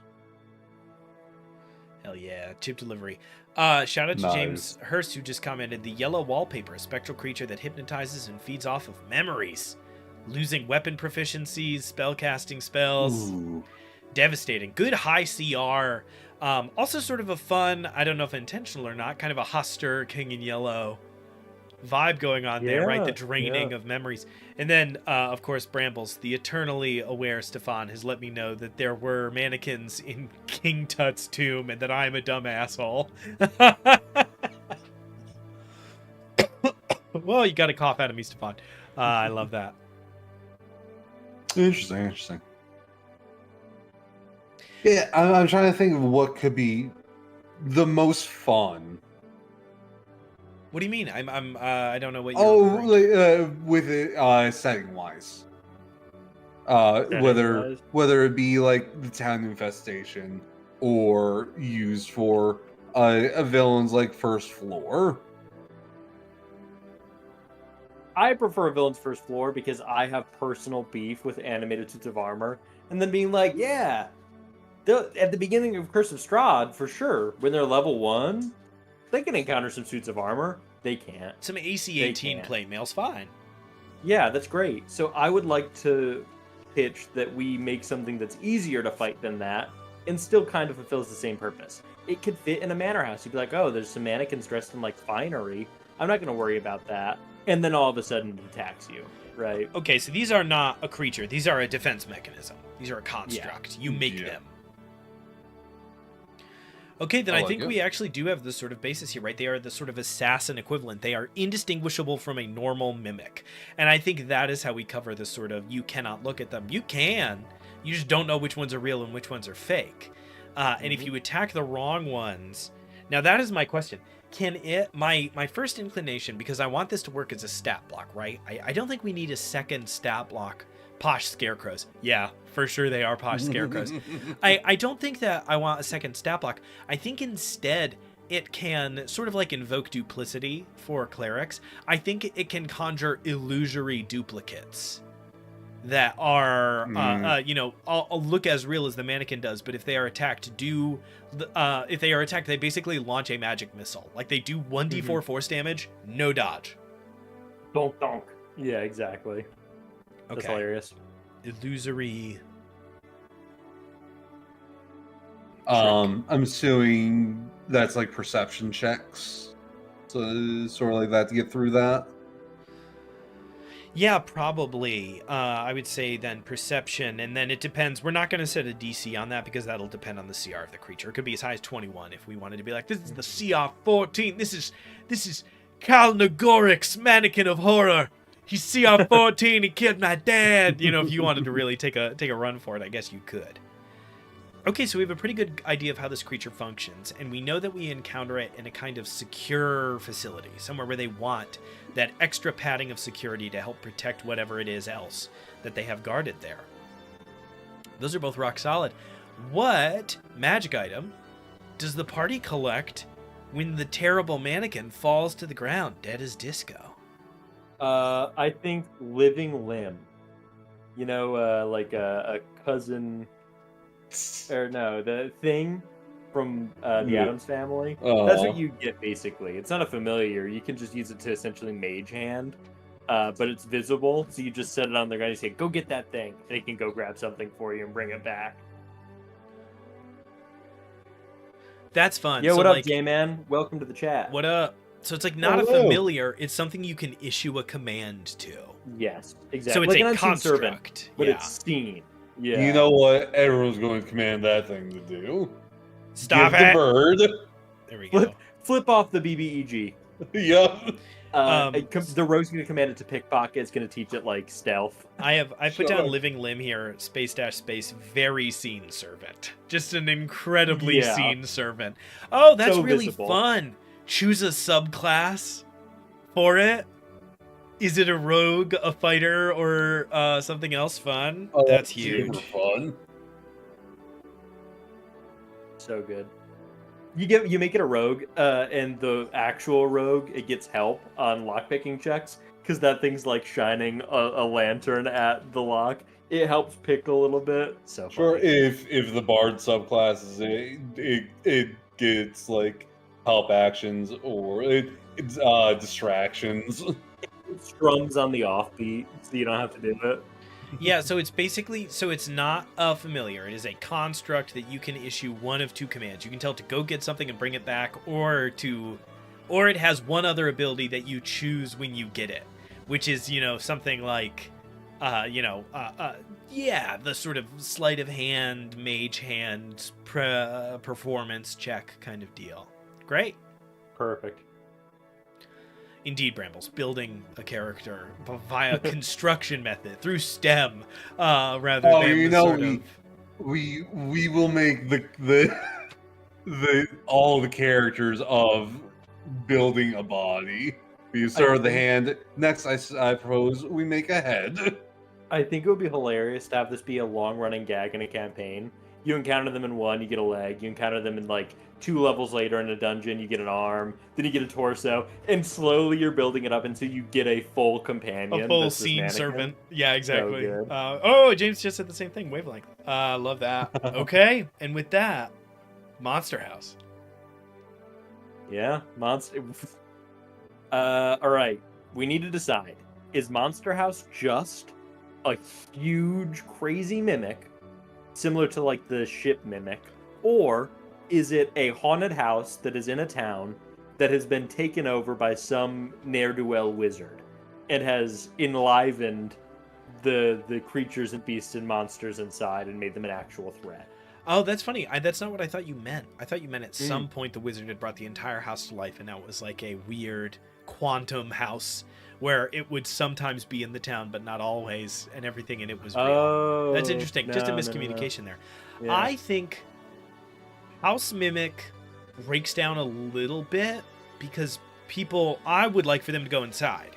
Hell yeah, chip delivery. Shout out to Nice. James Hurst, who just commented, the yellow wallpaper, a spectral creature that hypnotizes and feeds off of memories. Losing weapon proficiencies, spellcasting spells. Ooh. Devastating. Good high CR. Also sort of a fun, I don't know if intentional or not, kind of a Huster King in Yellow vibe going on there, right? The draining of memories. And then, of course, Brambles, the eternally aware Stefan, has let me know that there were mannequins in King Tut's tomb and that I'm a dumb asshole. Well, you got a cough out of me, Stefan. I love that. Interesting. Yeah, I'm trying to think of what could be the most fun. What do you mean? I don't know what you're referring to. With it setting wise. Whether it be like the town infestation or used for a villain's like first floor. I prefer a villain's first floor because I have personal beef with animated suits of armor, and then being like, yeah, at the beginning of Curse of Strahd, for sure, when they're level 1, they can encounter some suits of armor. They can't. Some AC-18 plate mail's fine. Yeah, that's great. So I would like to pitch that we make something that's easier to fight than that and still kind of fulfills the same purpose. It could fit in a manor house. You'd be like, oh, there's some mannequins dressed in like finery. I'm not going to worry about that. And then all of a sudden it attacks you, right? Okay, so these are not a creature. These are a defense mechanism. These are a construct. You make them. Okay, then I think we actually do have this sort of basis here, right? They are the sort of assassin equivalent. They are indistinguishable from a normal mimic. And I think that is how we cover this sort of, you cannot look at them. You can. You just don't know which ones are real and which ones are fake. And if you attack the wrong ones... Now, that is my question. Can it... My first inclination, because I want this to work as a stat block, right? I don't think we need a second stat block. Posh scarecrows. Yeah, for sure they are posh scarecrows. I don't think that I want a second stat block. I think instead it can sort of like invoke duplicity for clerics. I think it can conjure illusory duplicates that are, I'll look as real as the mannequin does, but if they are attacked, they basically launch a magic missile. Like they do 1d4 force damage, no dodge. Donk donk. Yeah, exactly. That's hilarious. Illusory. I'm assuming that's like perception checks. So sort of like that to get through that. Yeah, probably. I would say then perception, and then it depends. We're not going to set a DC on that because that'll depend on the CR of the creature. It could be as high as 21 if we wanted to be like, this is the CR 14. This is Kal Nagorik's Mannequin of Horror. He's CR 14. He killed my dad. If you wanted to really take a run for it, I guess you could. Okay, so we have a pretty good idea of how this creature functions, and we know that we encounter it in a kind of secure facility, somewhere where they want that extra padding of security to help protect whatever it is else that they have guarded there. Those are both rock solid. What magic item does the party collect when the terrible mannequin falls to the ground, dead as disco? I think living limb. You know, like a cousin, or no, the thing from the Yeah. Addams Family. That's what Oh, you get basically. It's not a familiar. You can just use it to essentially mage hand, but it's visible. So you just set it on the ground and say, "Go get that thing." They can go grab something for you and bring it back. That's fun. Yo, So, what up, like, J-Man? Welcome to the chat. what up? So it's like not a Hello. familiar, it's something you can issue a command to. Yes, exactly. So it's like a an unseen servant, construct. but Yeah. it's seen. Yeah. you know what? Everyone's going to command that thing to do. Stop Give the it. bird. There we go. Flip off the BBEG. Yup. The rogue's gonna command it to pickpocket. It's gonna teach it like stealth. I put Sure. down living limb here, space dash space, very seen servant. Just an incredibly Yeah. seen servant. Oh, that's So really visible. fun. Choose a subclass for it. Is it a rogue, a fighter, or something else fun? Oh, That's super huge. fun. So good. You make it a rogue, and the actual rogue it gets help on lockpicking checks because that thing's like shining a lantern at the lock. It helps pick a little bit. So Sure, funny. if the bard subclasses it gets like help actions or it's distractions. It strums on the offbeat, so you don't have to do it. Yeah, so it's basically, so it's not a familiar. It is a construct that you can issue one of two commands. You can tell it to go get something and bring it back, or it has one other ability that you choose when you get it, which is, something like, yeah, the sort of sleight of hand, mage hand, performance check kind of deal. Great. Perfect. Indeed, Brambles, building a character via construction method through STEM, rather Oh, than you the know, sort of. we will make the all the characters of building a body. We start with the hand. Next, I propose we make a head. I think it would be hilarious to have this be a long-running gag in a campaign. You encounter them in one, you get a leg. You encounter them in like 2 levels later in a dungeon, you get an arm. Then you get a torso, and slowly you're building it up until you get a full companion. A full that's this scene mannequin. servant. Yeah, exactly. good. James just said the same thing. Wavelength. Love that. Okay, and with that, Monster House. Yeah, monster. All right. We need to decide: is Monster House just a huge, crazy mimic, similar to like the ship mimic, or is it a haunted house that is in a town that has been taken over by some ne'er-do-well wizard and has enlivened the creatures and beasts and monsters inside and made them an actual threat? Oh, that's funny. That's not what I thought you meant. I thought you meant at some point the wizard had brought the entire house to life, and now it was like a weird quantum house where it would sometimes be in the town, but not always, and everything in it was real. Oh, That's interesting. Just a no, no, no. miscommunication there. Yeah. I think House Mimic breaks down a little bit because I would like for them to go inside.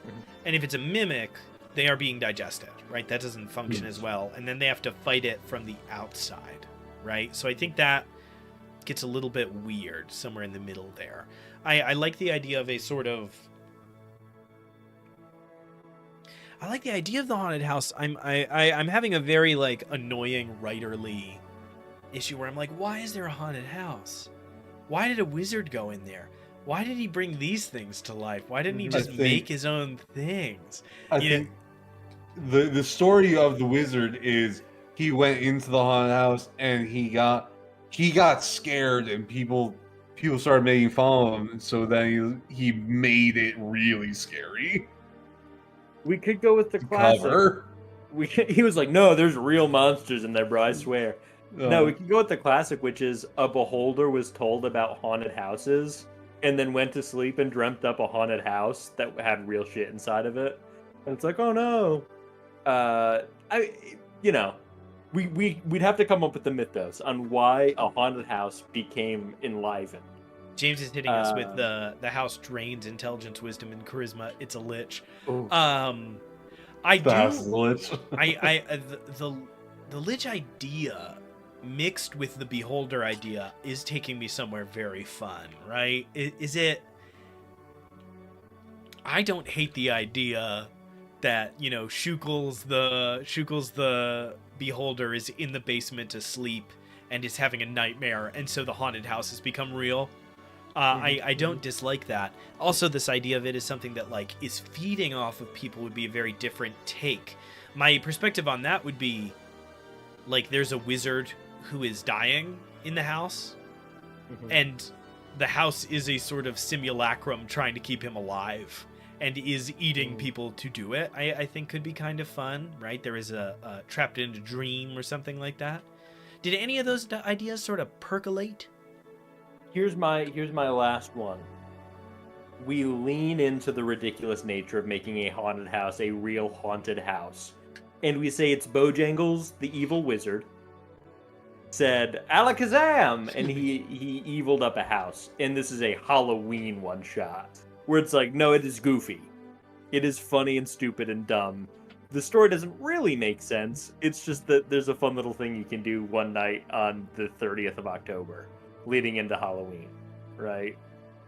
Mhm. And if it's a mimic, they are being digested, right? That doesn't function as well. And then they have to fight it from the outside, right? So I think that gets a little bit weird somewhere in the middle there. I like the idea of a sort of... I like the idea of the haunted house. I'm having a very like annoying writerly issue where I'm like, why is there a haunted house? Why did a wizard go in there? Why did he bring these things to life? Why didn't he I just think- make his own things? I You know- think the story of the wizard is he went into the haunted house and he got scared and people started making fun of him, so then he made it really scary. We could go with the to classic. cover. He was like, "No, there's real monsters in there, bro. I swear." No, we Um, could go with the classic, which is a beholder was told about haunted houses and then went to sleep and dreamt up a haunted house that had real shit inside of it. And it's like, oh no. We'd have to come up with the mythos on why a haunted house became enlivened. James is hitting us with the house drains intelligence, wisdom, and charisma. It's a lich. Ooh. I The house is do. a lich. The lich idea mixed with the beholder idea is taking me somewhere very fun, right? Is it? I don't hate the idea that, you know, Shukel's the beholder is in the basement asleep and is having a nightmare, and so the haunted house has become real. I don't dislike that. Also, this idea of it is something that, like, is feeding off of people would be a very different take. My perspective on that would be, like, there's a wizard who is dying in the house, and the house is a sort of simulacrum trying to keep him alive and is eating people to do it. I think could be kind of fun, right? There is a trapped in a dream or something like that. Did any of those ideas sort of percolate? Here's my last one. We lean into the ridiculous nature of making a haunted house a real haunted house. And we say it's Bojangles, the evil wizard, said Alakazam! And he eviled up a house. And this is a Halloween one-shot. Where it's like, no, it is goofy. It is funny and stupid and dumb. The story doesn't really make sense. It's just that there's a fun little thing you can do one night on the 30th of October. Leading into Halloween, right?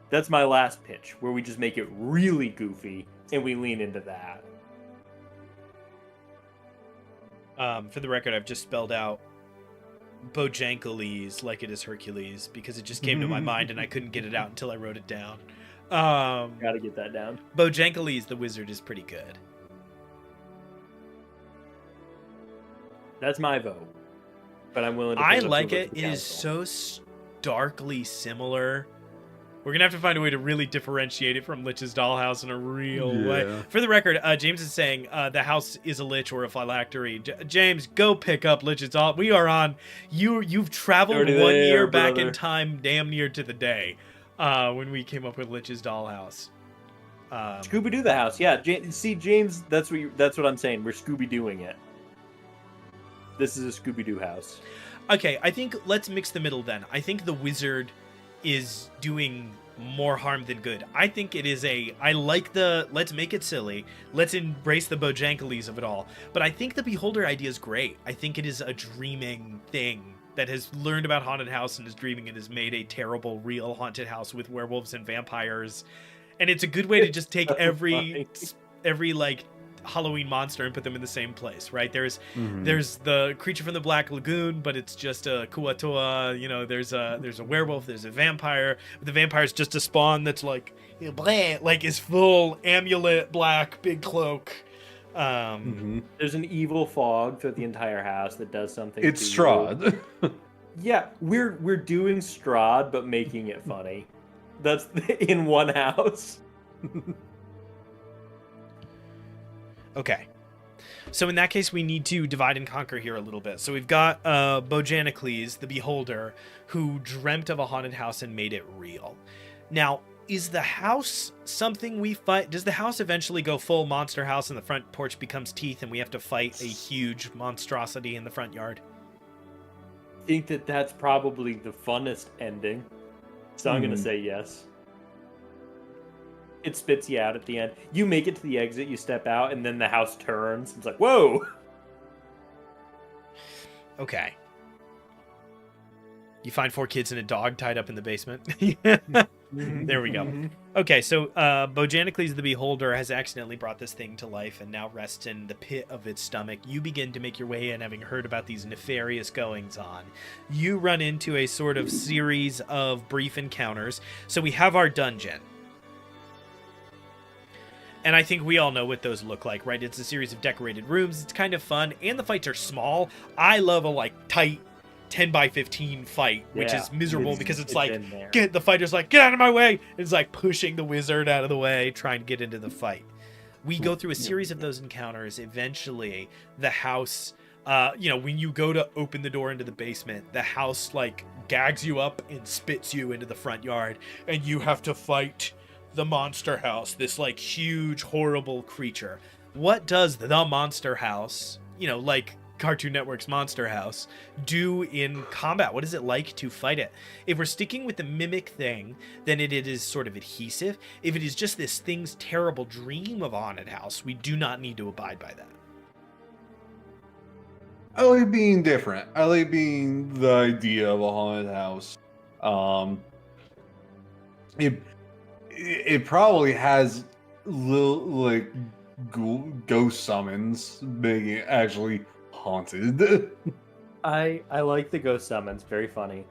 That's my last pitch, where we just make it really goofy and we lean into that. For the record, I've just spelled out Bojankoles like it is Hercules because it just came to my mind and I couldn't get it out until I wrote it down. Gotta get that down. Bojankoles the wizard is pretty good. That's my vote. But I'm willing to... I like it. It is so starkly similar. We're gonna have to find a way to really differentiate it from Lich's Dollhouse in a real way. For the record, James is saying the house is a lich or a phylactery. James, go pick up Lich's Doll. We are on. You've traveled 1 year back in time, damn near to the day, when we came up with Lich's Dollhouse. Scooby-Doo the house, yeah. See, James, that's what I'm saying. We're Scooby-Dooing it. This is a Scooby-Doo house. Okay, I think let's mix the middle then. I think the wizard is doing more harm than good. I think it is I like let's make it silly. Let's embrace the Bojankoles of it all. But I think the beholder idea is great. I think it is a dreaming thing that has learned about haunted house and is dreaming and has made a terrible real haunted house with werewolves and vampires. And it's a good way to just take every like Halloween monster and put them in the same place, right? There's the creature from the Black Lagoon, but it's just a Kuatoa. You know, there's a werewolf, there's a vampire. The vampire's just a spawn that's like, you know, blah, like is full amulet, black, big cloak. There's an evil fog throughout the entire house that does something. It's Strahd. Yeah, we're doing Strahd, but making it funny. That's in one house. Okay. So in that case, we need to divide and conquer here a little bit. So we've got Bojankoles, the beholder, who dreamt of a haunted house and made it real. Now, is the house something we fight? Does the house eventually go full monster house and the front porch becomes teeth and we have to fight a huge monstrosity in the front yard? I think that's probably the funnest ending. So I'm going to say yes. It spits you out at the end. You make it to the exit, you step out, and then the house turns. It's like, whoa! Okay. You find 4 kids and a dog tied up in the basement. There we go. Okay, so Bojankoles the Beholder has accidentally brought this thing to life and now rests in the pit of its stomach. You begin to make your way in, having heard about these nefarious goings-on. You run into a sort of series of brief encounters. So we have our dungeon. And I think we all know what those look like, right? It's a series of decorated rooms. It's kind of fun, and the fights are small. I love a, like, tight 10 by 15 fight, which is miserable because it's like, the fighter's like, get out of my way! And it's like pushing the wizard out of the way, trying to get into the fight. We go through a series of those encounters. Eventually, the house, when you go to open the door into the basement, the house, like, gags you up and spits you into the front yard, and you have to fight the monster house, this like huge horrible creature. What does the monster house, Cartoon Network's Monster House do in combat? What is it like to fight it? If we're sticking with the mimic thing, then it is sort of adhesive. If it is just this thing's terrible dream of a haunted house, we do not need to abide by that. I like being different. I like being the idea of a haunted house. It probably has little like ghost summons, making it actually haunted. I like the ghost summons. Very funny.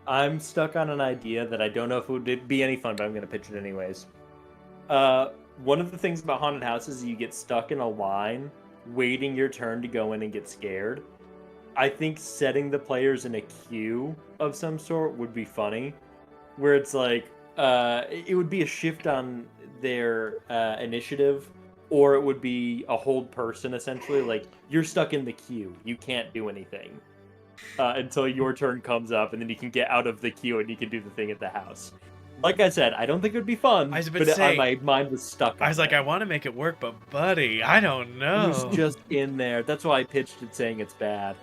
I'm stuck on an idea that I don't know if it would be any fun, but I'm going to pitch it anyways. One of the things about haunted houses is you get stuck in a line waiting your turn to go in and get scared. I think setting the players in a queue of some sort would be funny, where it's like it would be a shift on their initiative, or it would be a hold person essentially. Like you're stuck in the queue, you can't do anything until your turn comes up, and then you can get out of the queue and you can do the thing at the house. Like I said, I don't think it would be fun, my mind was stuck on I was like, I want to make it work, but buddy, I don't know. It was just in there. That's why I pitched it saying it's bad.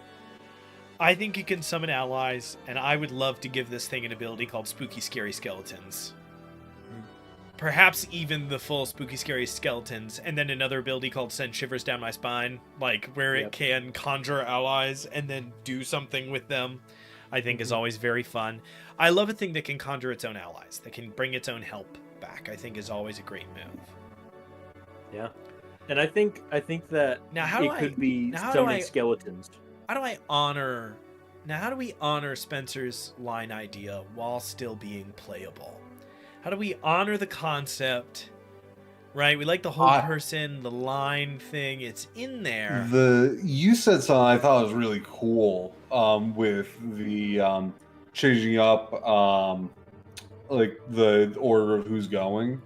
I think you can summon allies, and I would love to give this thing an ability called Spooky Scary Skeletons. Perhaps even the full Spooky Scary Skeletons, and then another ability called Send Shivers Down My Spine, like where it can conjure allies and then do something with them. I think is always very fun. I love a thing that can conjure its own allies, that can bring its own help back. I think is always a great move. Yeah, and I think that now could be summoning skeletons. How do we honor Spencer's line idea while still being playable? How do we honor the concept? Right, we like the whole person, the line thing. It's in there. You said something I thought was really cool. With the changing up, like the order of who's going.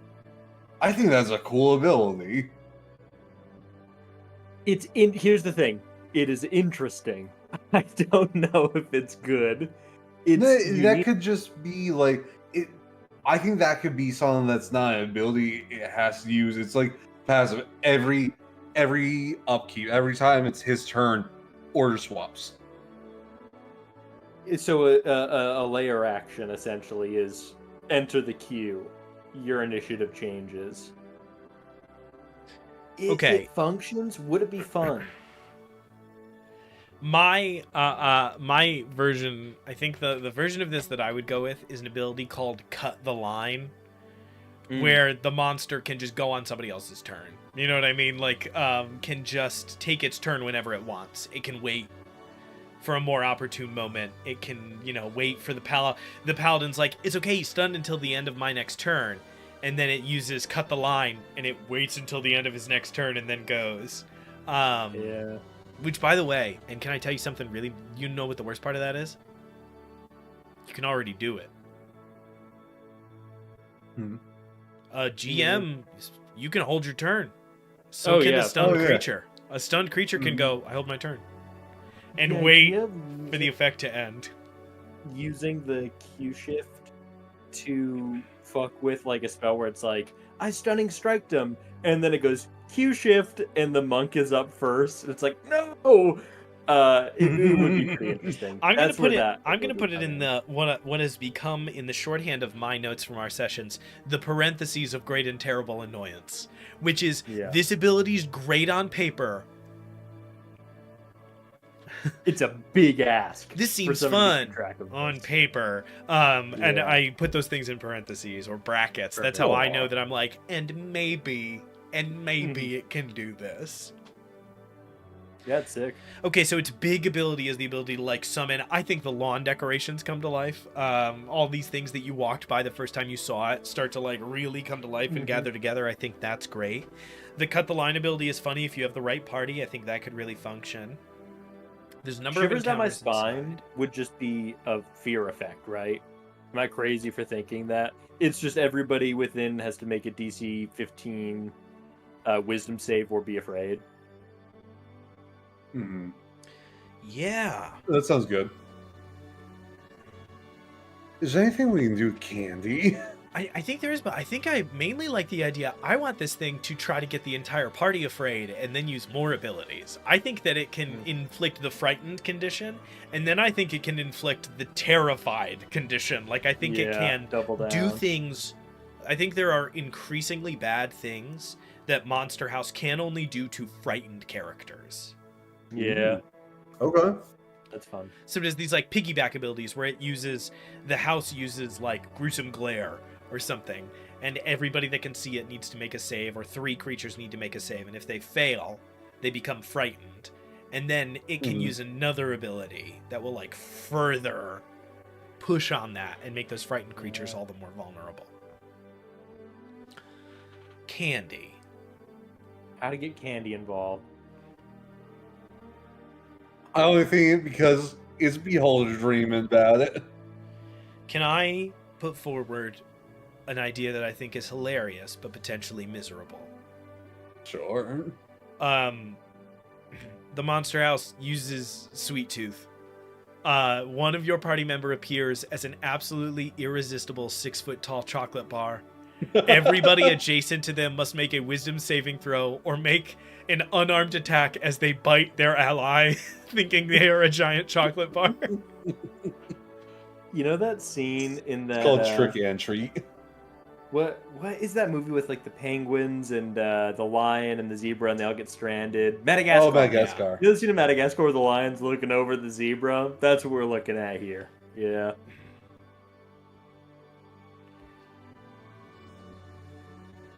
I think that's a cool ability. Here's the thing. It is interesting. I don't know if it's good. That could just be like it. I think that could be something that's not an ability it has to use. It's like passive. Every upkeep, every time it's his turn, order swaps. So a layer action essentially is enter the queue. Your initiative changes. If it functions, would it be fun? My version, I think the version of this that I would go with is an ability called Cut the Line, where the monster can just go on somebody else's turn. You know what I mean? Like, can just take its turn whenever it wants. It can wait for a more opportune moment. It can, wait for the paladin's like, it's okay, he's stunned until the end of my next turn. And then it uses Cut the Line, and it waits until the end of his next turn and then goes. Yeah. Which, by the way, and can I tell you something really, you know what the worst part of that is? You can already do it. GM, you can hold your turn. So can a stunned creature. A stunned creature can go, I hold my turn. And wait for the effect to end. Using the Q shift to fuck with like a spell where it's like, I stunning striked him, and then it goes Q shift and the monk is up first. It's like, no. It would be pretty interesting. I'm gonna put it in the what has become in the shorthand of my notes from our sessions, the parentheses of great and terrible annoyance, which is this ability is great on paper. It's a big ask. This seems fun on paper. And I put those things in parentheses or brackets. That's how I know that I'm like, and maybe it can do this. Yeah, it's sick. Okay, so its big ability is the ability to like summon. I think the lawn decorations come to life. All these things that you walked by the first time you saw it start to like really come to life and gather together. I think that's great. The Cut the Line ability is funny if you have the right party. I think that could really function. There's a number Shivers of Down My encounters Spine would just be a fear effect, right? Am I crazy for thinking that? It's just everybody within has to make a DC 15 wisdom save or be afraid. Yeah. That sounds good. Is there anything we can do with candy? I think there is, but I think I mainly like the idea. I want this thing to try to get the entire party afraid and then use more abilities. I think that it can inflict the frightened condition, and then I think it can inflict the terrified condition. Like, I think it can double do down. things. I think there are increasingly bad things that Monster House can only do to frightened characters. Yeah, Okay. that's fun. So there's these like piggyback abilities where the house uses like gruesome glare or something, and everybody that can see it needs to make a save, or 3 creatures need to make a save, and if they fail, they become frightened. And then it can use another ability that will like further push on that and make those frightened creatures all the more vulnerable. Candy. How to get Candy involved. I only think it because it's Beholder dreaming about it. Can I put forward an idea that I think is hilarious but potentially miserable? Sure. The Monster House uses Sweet Tooth. One of your party member appears as an absolutely irresistible 6-foot-tall chocolate bar. Everybody adjacent to them must make a wisdom saving throw or make an unarmed attack as they bite their ally, thinking they are a giant chocolate bar. You know that scene in that It's called Trick and Treat. what is that movie with like the penguins and the lion and the zebra and they all get stranded? Madagascar. Oh, Madagascar. You ever seen a Madagascar where the lion's looking over the zebra? That's what we're looking at here. Yeah.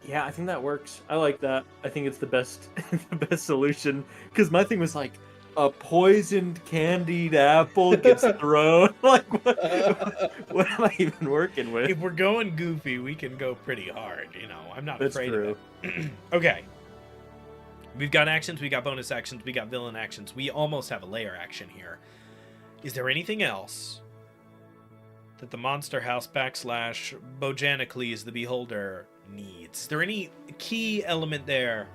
Yeah, I think that works. I like that. I think it's the best the best solution. Because my thing was like, a poisoned candied apple gets thrown. Like, what am I even working with? If we're going goofy, we can go pretty hard, you know. I'm not That's afraid true. of it. Okay. We've got actions, we got bonus actions, we got villain actions. We almost have a layer action here. Is there anything else that the Monster House / Bojanicles the Beholder needs? Is there any key element there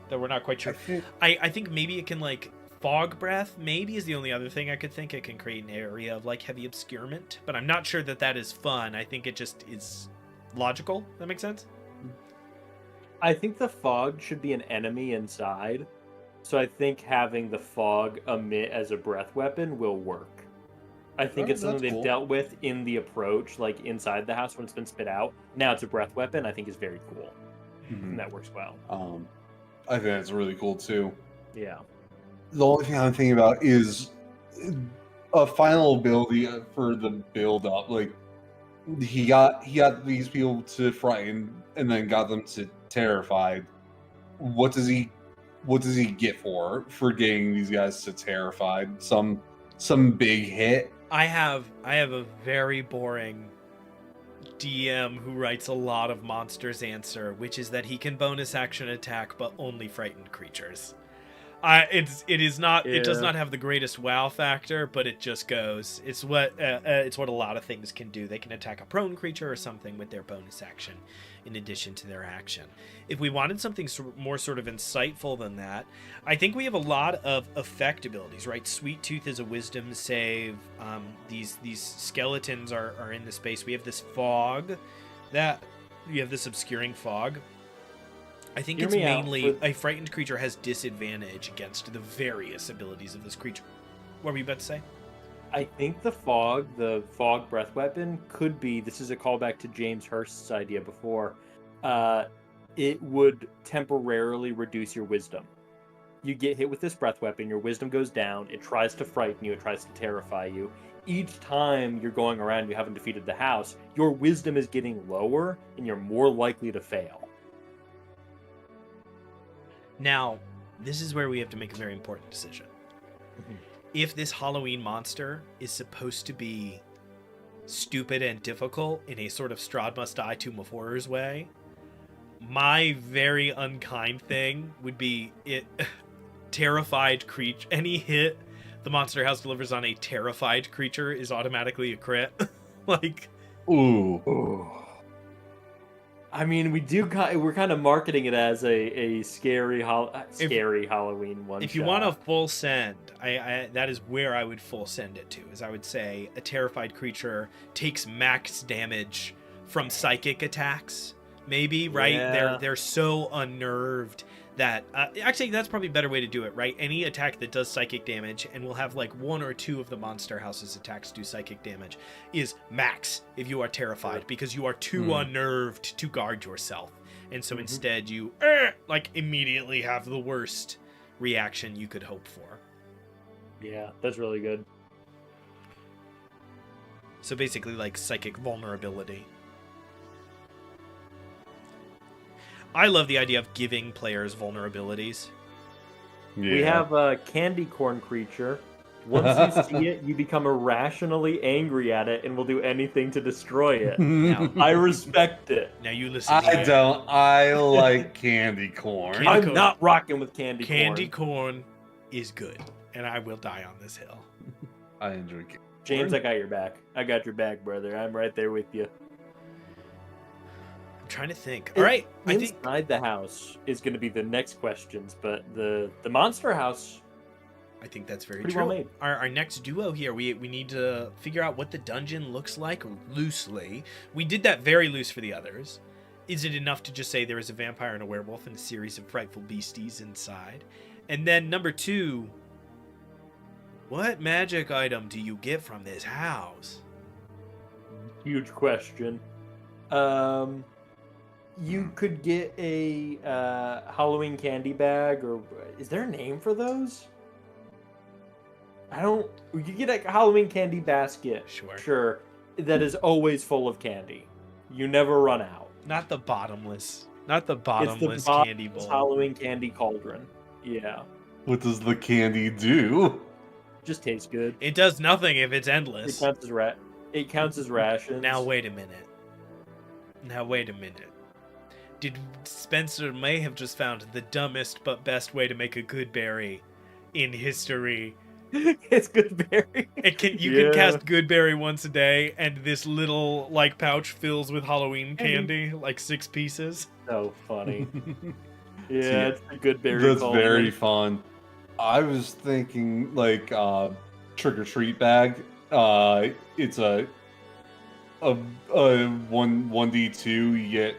that we're not quite sure? I think maybe it can, like, fog breath maybe is the only other thing I could think. It can create an area of, like, heavy obscurement, but I'm not sure that that is fun. I think it just is logical. That makes sense? I think the fog should be an enemy inside. So I think having the fog emit as a breath weapon will work. I think it's something they've dealt with in the approach, like inside the house when it's been spit out. Now it's a breath weapon. I think is very cool. And that works well. I think that's really cool too. Yeah. The only thing I'm thinking about is a final ability for the build up. Like he got these people to frightened and then got them to terrified. What does he get for getting these guys to terrified? Some big hit? I have a very boring DM who writes a lot of monsters answer, which is that he can bonus action attack but only frightened creatures. It does not have the greatest wow factor, but it just goes. It's what a lot of things can do. They can attack a prone creature or something with their bonus action in addition to their action. If we wanted something more sort of insightful than that, I think we have a lot of effect abilities, right? Sweet Tooth is a wisdom save. These skeletons are in the space. We have this fog you have this obscuring fog. I think it's mainly a frightened creature has disadvantage against the various abilities of this creature. What were you about to say? I think the fog breath weapon could be, this is a callback to James Hurst's idea before, it would temporarily reduce your wisdom. You get hit with this breath weapon, your wisdom goes down, it tries to frighten you, it tries to terrify you. Each time you're going around, you haven't defeated the house, your wisdom is getting lower and you're more likely to fail. Now, this is where we have to make a very important decision. If this Halloween monster is supposed to be stupid and difficult in a sort of Strahd must die Tomb of Horrors way, my very unkind thing would be terrified creature. Any hit the Monster House delivers on a terrified creature is automatically a crit. Like, ooh. I mean, we're kind of marketing it as a scary Halloween one. If you want a full send, I that is where I would full send it to. Is I would say a terrified creature takes max damage from psychic attacks. Maybe, right? Yeah. They're so unnerved that actually that's probably a better way to do it, right? Any attack that does psychic damage, and we'll have like 1 or 2 of the monster house's attacks do psychic damage, is max if you are terrified, because you are too unnerved to guard yourself. And so instead you like immediately have the worst reaction you could hope for. Yeah, that's really good. So basically like psychic vulnerability. I love the idea of giving players vulnerabilities. Yeah. We have a candy corn creature. Once you see it, you become irrationally angry at it and will do anything to destroy it. Now, I respect it. now you listen to I me. don't. I like candy corn. Candy I'm corn. not rocking with candy Candy corn. corn is good, and I will die on this hill. I enjoy candy James, I corn. got your back. I got your back, brother. I'm right there with you. I'm trying to think. All right, I think Inside the house is going to be the next questions, but the monster house, that's very pretty true. well made. Our next duo here, we need to figure out what the dungeon looks like loosely. We did that very loose for the others. Is it enough to just say there is a vampire and a werewolf and a series of frightful beasties inside? And then number 2, what magic item do you get from this house? Huge question. You could get a Halloween candy bag, or is there a name for those? You get a Halloween candy basket. Sure. Sure. That is always full of candy. You never run out. Not the bottomless candy Bottomless bowl. Halloween candy cauldron. Yeah. What does the candy do? Just tastes good. It does nothing if it's It endless. counts as rations. Now wait a minute. Did Spencer may have just found the dumbest but best way to make a good berry in history? It's good berry. You can cast good berry once a day, and this little like pouch fills with Halloween candy, like 6 pieces. So funny. See, Yeah, it's a good berry. That's cauldron. very fun. I was thinking like trick or treat bag. It's a 1d2. You get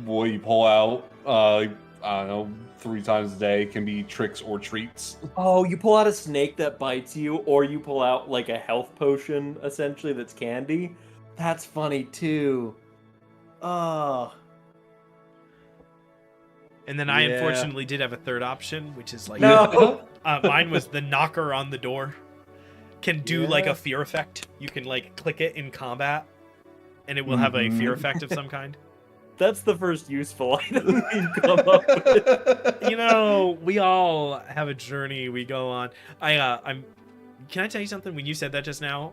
what you pull out. I don't know, 3 times a day. Can be tricks or treats. Oh, you pull out a snake that bites you, or you pull out like a health potion, essentially, that's candy. That's funny too. Oh. And then I Yeah. unfortunately did have a third option, which is like No. mine was the knocker on the door. Can do like Yeah. a fear effect. You can like click it in combat, and it will have a fear effect of some kind. That's the first useful item you've come up with. You know, we all have a journey we go on. Can I tell you something? When you said that just now,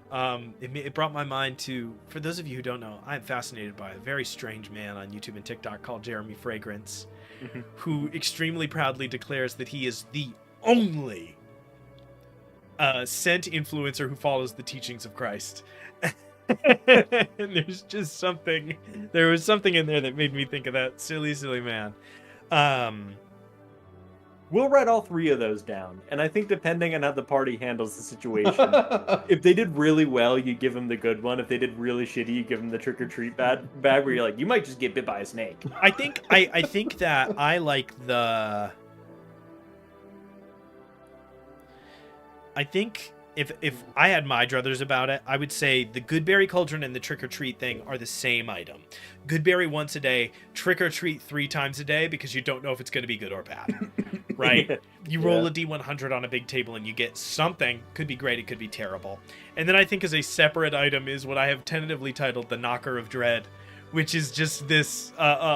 it brought my mind to, for those of you who don't know, I'm fascinated by a very strange man on YouTube and TikTok called Jeremy Fragrance, who extremely proudly declares that he is the only scent influencer who follows the teachings of Christ. And there was something in there that made me think of that silly man. We'll write all 3 of those down, and I think depending on how the party handles the situation, if they did really well, you give them the good one. If they did really shitty, you give them the trick or treat bag where you're like, you might just get bit by a snake. I think that I like the. I think if I had my druthers about it, I would say the Goodberry Cauldron and the Trick or Treat thing are the same item. Goodberry once a day, Trick or Treat 3 times a day, because you don't know if it's going to be good or bad. Right? You roll a D100 on a big table and you get something. Could be great, it could be terrible. And then I think as a separate item is what I have tentatively titled the Knocker of Dread, which is just this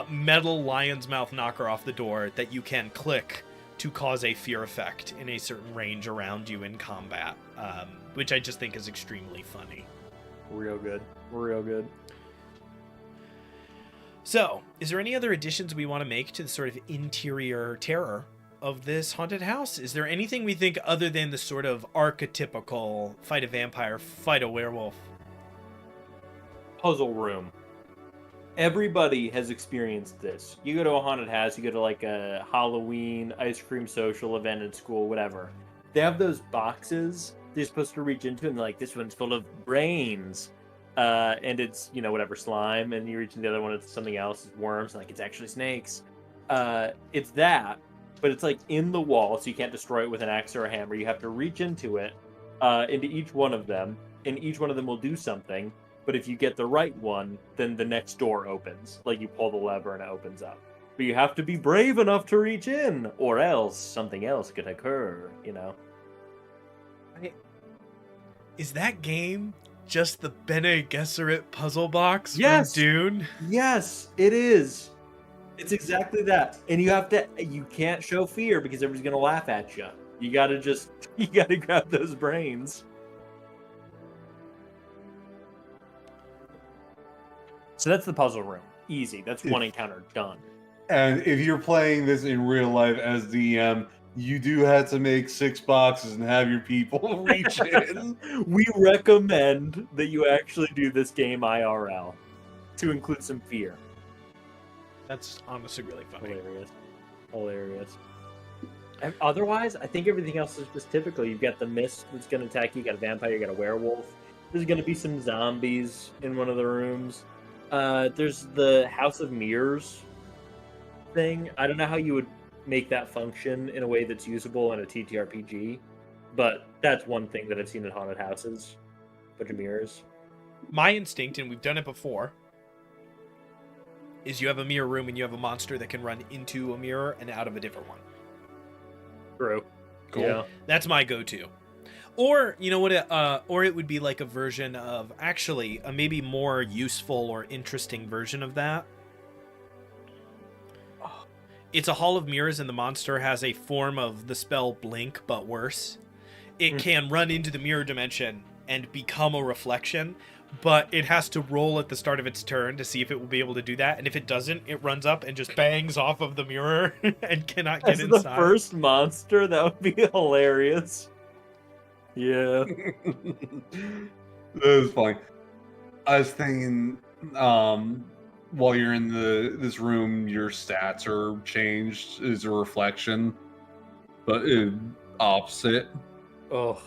metal lion's mouth knocker off the door that you can click to cause a fear effect in a certain range around you in combat, which I just think is extremely funny. Real good. Real good. So, is there any other additions we want to make to the sort of interior terror of this haunted house? Is there anything we think other than the sort of archetypical fight a vampire, fight a werewolf? Puzzle room. Everybody has experienced this. You go to a haunted house, you go to like a Halloween ice cream social event at school, whatever. They have those boxes they're supposed to reach into, and they're like, this one's full of brains. and it's whatever slime, and you reach in the other one, it's something else, it's worms, like it's actually snakes. It's that, but it's like in the wall, so you can't destroy it with an axe or a hammer. You have to reach into it, into each one of them, and each one of them will do something. But if you get the right one, then the next door opens. Like you pull the lever and it opens up. But you have to be brave enough to reach in, or else something else could occur. Is that game just the Bene Gesserit puzzle box Yes! from Dune? Yes, it is. It's exactly that. And you can't show fear because everybody's gonna laugh at you. You gotta grab those brains. So that's the puzzle room. Easy. That's one encounter done. And if you're playing this in real life as DM, you do have to make 6 boxes and have your people reach in. We recommend that you actually do this game IRL to include some fear. That's honestly really funny. Hilarious. And otherwise, I think everything else is just typical. You've got the mist that's going to attack you. You got a vampire. You got a werewolf. There's going to be some zombies in one of the rooms. There's the House of Mirrors thing. I don't know how you would make that function in a way that's usable in a TTRPG, but that's one thing that I've seen in haunted houses. A bunch of mirrors. My instinct, and we've done it before, is you have a mirror room and you have a monster that can run into a mirror and out of a different one. True. Cool. Yeah. That's my go-to. Or, you know what, or it would be like a version of, actually, a maybe more useful or interesting version of that. It's a Hall of Mirrors and the monster has a form of the spell Blink, but worse. It can run into the mirror dimension and become a reflection, but it has to roll at the start of its turn to see if it will be able to do that. And if it doesn't, it runs up and just bangs off of the mirror and cannot get As inside. the first monster, that would be hilarious. Yeah. That was funny. I was thinking, while you're in this room, your stats are changed as a reflection, but opposite. Oh.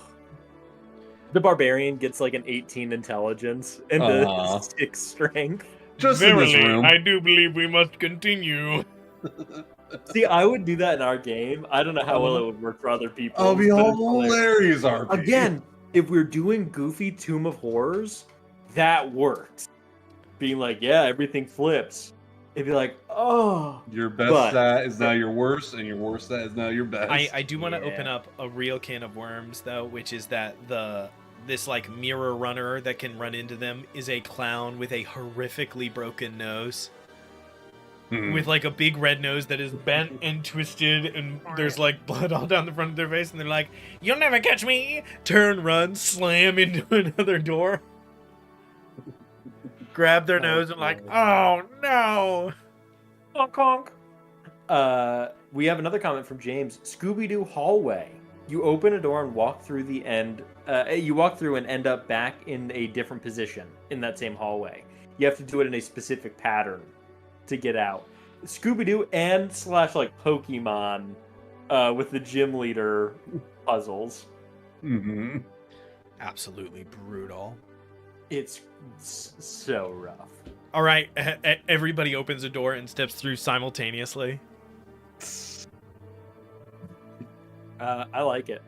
The barbarian gets like an 18 intelligence and a 6 strength. Just in this room. I do believe we must continue. See, I would do that in our game. I don't know how well it would work for other people. I'll be but it's hilarious. hilarious, RP. Again, if we're doing goofy Tomb of Horrors, that works. Being like, yeah, everything flips. It'd be like, oh. Your best stat is now your worst, and your worst stat is now your best. I do want to open up a real can of worms, though, which is that this like mirror runner that can run into them is a clown with a horrifically broken nose. With like a big red nose that is bent and twisted, and there's like blood all down the front of their face, and they're like, "You'll never catch me!" Turn, run, slam into another door, grab their nose, and like, "Oh no!" Honk honk. We have another comment from James. Scooby-Doo hallway. You open a door and walk through the end. You walk through and end up back in a different position in that same hallway. You have to do it in a specific pattern to get out. Scooby-Doo and / like Pokemon with the gym leader puzzles. Mm-hmm. Absolutely brutal. It's so rough. All right, everybody opens a door and steps through simultaneously. I like it.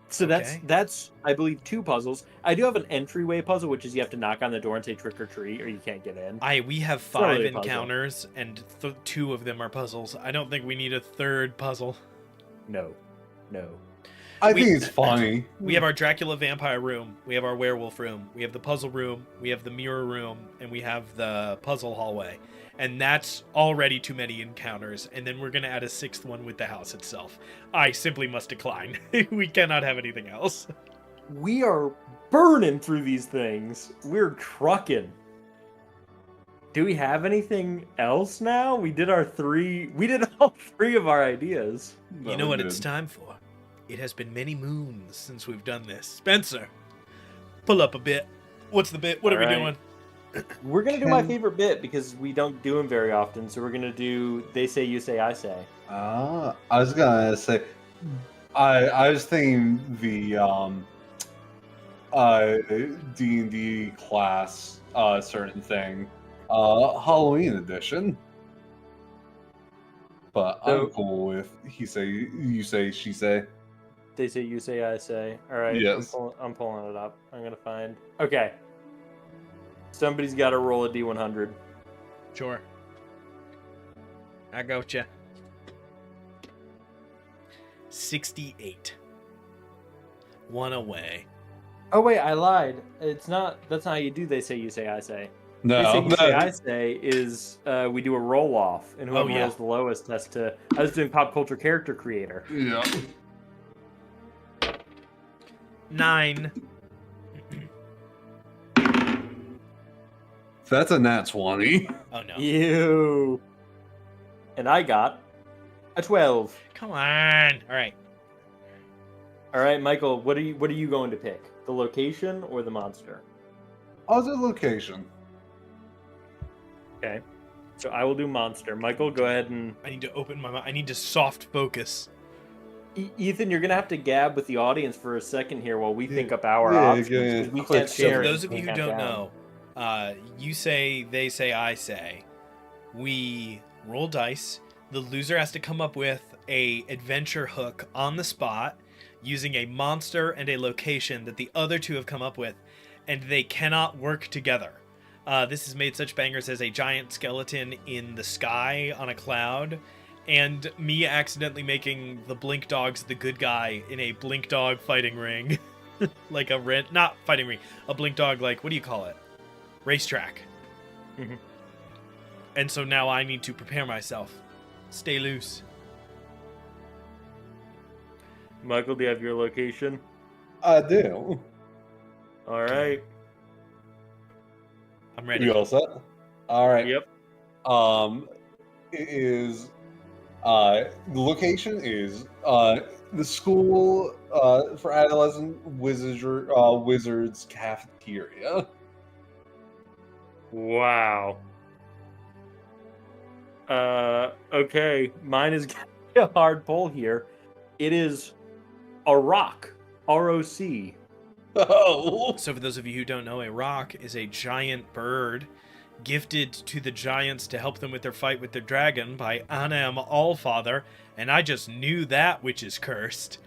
So that's I believe 2 puzzles. I do have an entryway puzzle, which is you have to knock on the door and say trick or treat, or you can't get in. We have 5 encounters, and 2 of them are puzzles. I don't think we need a 3rd puzzle. No. I think it's funny. We have our Dracula vampire room, we have our werewolf room, we have the puzzle room, we have the mirror room, and we have the puzzle hallway. And that's already too many encounters, and then we're going to add a 6th one with the house itself. I simply must decline. We cannot have anything else. We are burning through these things. We're trucking. Do we have anything else now? We did all 3 of our ideas. You know what it's time for? It has been many moons since we've done this. Spencer, pull up a bit. What's the bit? What are we doing? We're going to do my favorite bit because we don't do them very often. So we're going to do They Say, You Say, I Say. I was going to say, I was thinking D&D class certain thing, Halloween edition. But I'm So- cool with he say, you say, she say. They say, you say, I say. All right, Yes. I'm pulling it up. I'm gonna find. Okay. Somebody's got to roll a D100. Sure. I gotcha. 68. One away. Oh wait, I lied. It's not. That's not how you do. They say, you say, I say. They say, No, you say, I say is we do a roll off, and whoever yeah. rolls the lowest has to. I was doing pop culture character creator. yeah. 9. That's a nat 20. Oh no. You. And I got a 12. Come on. All right. All right, Michael. What are you going to pick? The location or the monster? Other location. Okay. So I will do monster. Michael, go ahead and I need to open my mind. I need to soft focus. Ethan, you're gonna have to gab with the audience for a second here while we Yeah, think up our yeah, options. yeah, 'Cause we quick. can't So share For it. those of We you who can't don't down. know, you say, they say, I say. We roll dice. The loser has to come up with a adventure hook on the spot using a monster and a location that the other two have come up with, and they cannot work together. This has made such bangers as a giant skeleton in the sky on a cloud, and me accidentally making the Blink Dogs the good guy in a Blink Dog fighting ring. Like not fighting ring, a Blink Dog, like, what do you call it? Racetrack. Mhm. And so now I need to prepare myself. Stay loose. Michael, do you have your location? I do. All right. I'm ready. You all set? All right. Yep. It is. The location is the school for adolescent wizards cafeteria. Wow. Okay. Mine is gonna be a hard pull here. It is a rock. ROC. Oh. So for those of you who don't know, a rock is a giant bird gifted to the giants to help them with their fight with their dragon by Anam Allfather, and I just knew that which is cursed.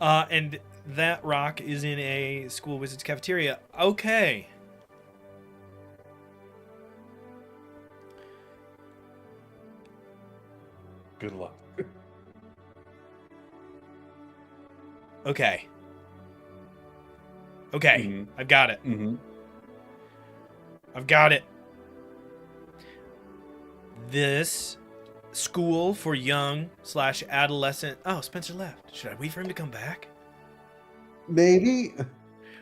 And that rock is in a school wizard's cafeteria. Okay. Good luck. Okay. Okay. Mhm. I've got it. Mm-hmm. I've got it. This school for young / adolescent. Oh, Spencer left. Should I wait for him to come back? Maybe.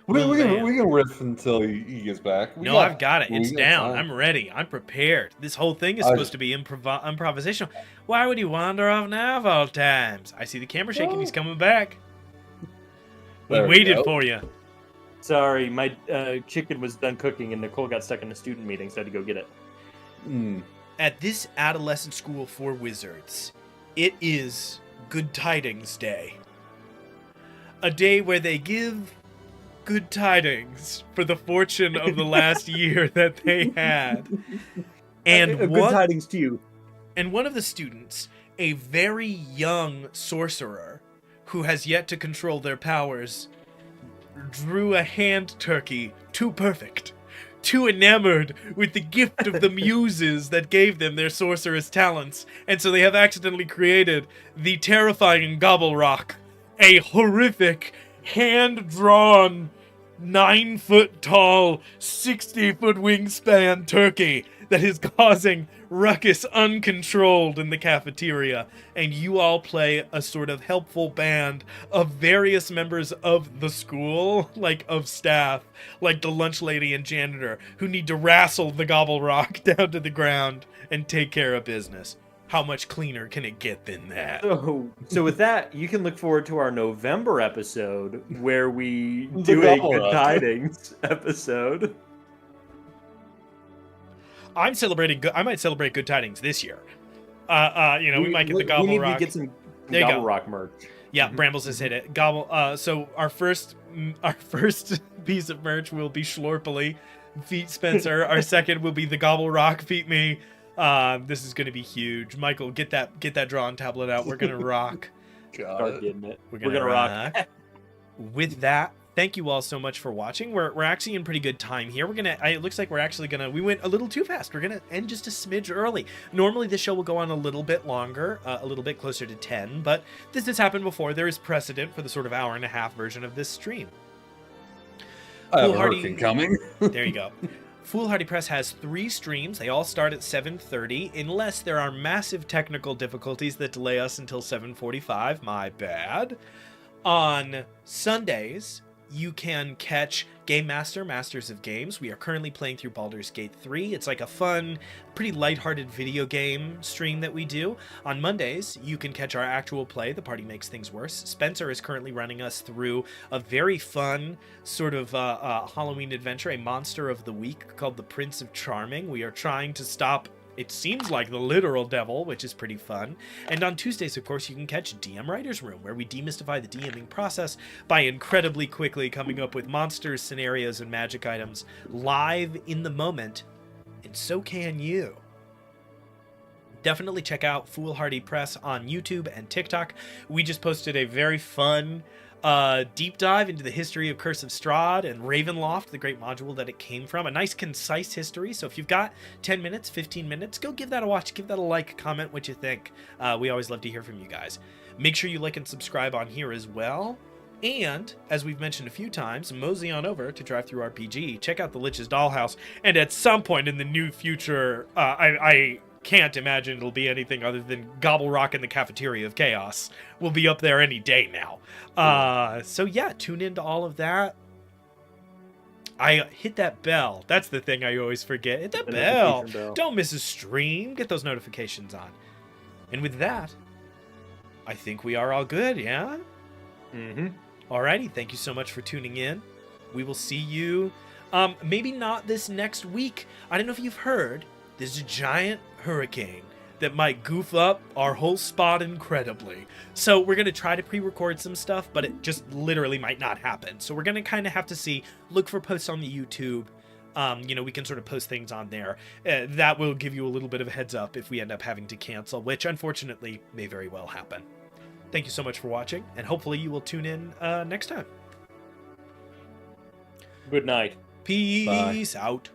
We Well, can man. we can riff until he gets back. No, I've got it. we It's got down. time. I'm ready. I'm prepared. This whole thing is I supposed to be improvisational. Why would he wander off now of all times? I see the camera shaking. He's coming back. We There we waited go. for you. Sorry, my chicken was done cooking and Nicole got stuck in a student meeting, so I had to go get it. Mm. At this adolescent school for wizards, it is Good Tidings Day. A day where they give good tidings for the fortune of the last year that they had. And good one, tidings to you. and one of the students, a very young sorcerer who has yet to control their powers, drew a hand turkey too perfect, too enamored with the gift of the muses that gave them their sorcerous talents, and so they have accidentally created the terrifying Gobble Rock, a horrific, hand-drawn, 9-foot tall, 60-foot wingspan turkey that is causing ruckus uncontrolled in the cafeteria, and you all play a sort of helpful band of various members of the school, like of staff, like the lunch lady and janitor, who need to wrestle the Gobble Rock down to the ground and take care of business. How much cleaner can it get than that? So with that, you can look forward to our November episode where we The do a Gobble good Rock. tidings episode. I'm celebrating. I might celebrate Good Tidings this year. We might get the Gobble we need Rock. to get some There you Gobble go. Rock merch. Yeah, Mhm, Brambles has hit it. Gobble. So our first piece of merch will be Schlorpily, feet Spencer. Our second will be the Gobble Rock, feet me. This is gonna be huge. Michael, get that drawing tablet out. We're gonna rock. Got Start it. getting it. We're We're gonna gonna rock. With that, thank you all so much for watching. We're actually in pretty good time here. It looks like we went a little too fast. We're gonna end just a smidge early. Normally this show will go on a little bit longer, a little bit closer to 10, but this has happened before. There is precedent for the sort of hour and a half version of this stream. I have a Foolhardy- hurricane coming. There you go. Foolhardy Press has 3 streams. They all start at 7:30, unless there are massive technical difficulties that delay us until 7:45. My bad. On Sundays, you can catch Game Master, Masters of Games. We are currently playing through Baldur's Gate 3. It's like a fun, pretty lighthearted video game stream that we do. On Mondays, you can catch our actual play, The Party Makes Things Worse. Spencer is currently running us through a very fun sort of Halloween adventure, a monster of the week called the Prince of Charming. We are trying to stop, it seems like, the literal devil, which is pretty fun. And on Tuesdays, of course, you can catch DM Writer's Room, where we demystify the DMing process by incredibly quickly coming up with monsters, scenarios, and magic items live in the moment. And so can you. Definitely check out Foolhardy Press on YouTube and TikTok. We just posted a very fun deep dive into the history of Curse of Strahd and Ravenloft, the great module that it came from. A nice, concise history. So if you've got 10 minutes, 15 minutes, go give that a watch. Give that a like, comment what you think. We always love to hear from you guys. Make sure you like and subscribe on here as well. And, as we've mentioned a few times, mosey on over to Drive Through RPG. Check out the Lich's Dollhouse. And at some point in the near future, I can't imagine it'll be anything other than Gobble Rock in the Cafeteria of Chaos. We'll be up there any day now. So yeah, tune into all of that. I hit that bell. That's the thing I always forget. Hit that The bell. notification bell. Don't miss a stream. Get those notifications on. And with that, I think we are all good, yeah? Mm-hmm. Alrighty, thank you so much for tuning in. We will see you, maybe not this next week. I don't know if you've heard, there's a giant hurricane that might goof up our whole spot incredibly. So we're going to try to pre-record some stuff, but it just literally might not happen. So we're going to kind of have to see, look for posts on the YouTube. We can sort of post things on there. That will give you a little bit of a heads up if we end up having to cancel, which unfortunately may very well happen. Thank you so much for watching, and hopefully you will tune in next time. Good night. Peace out.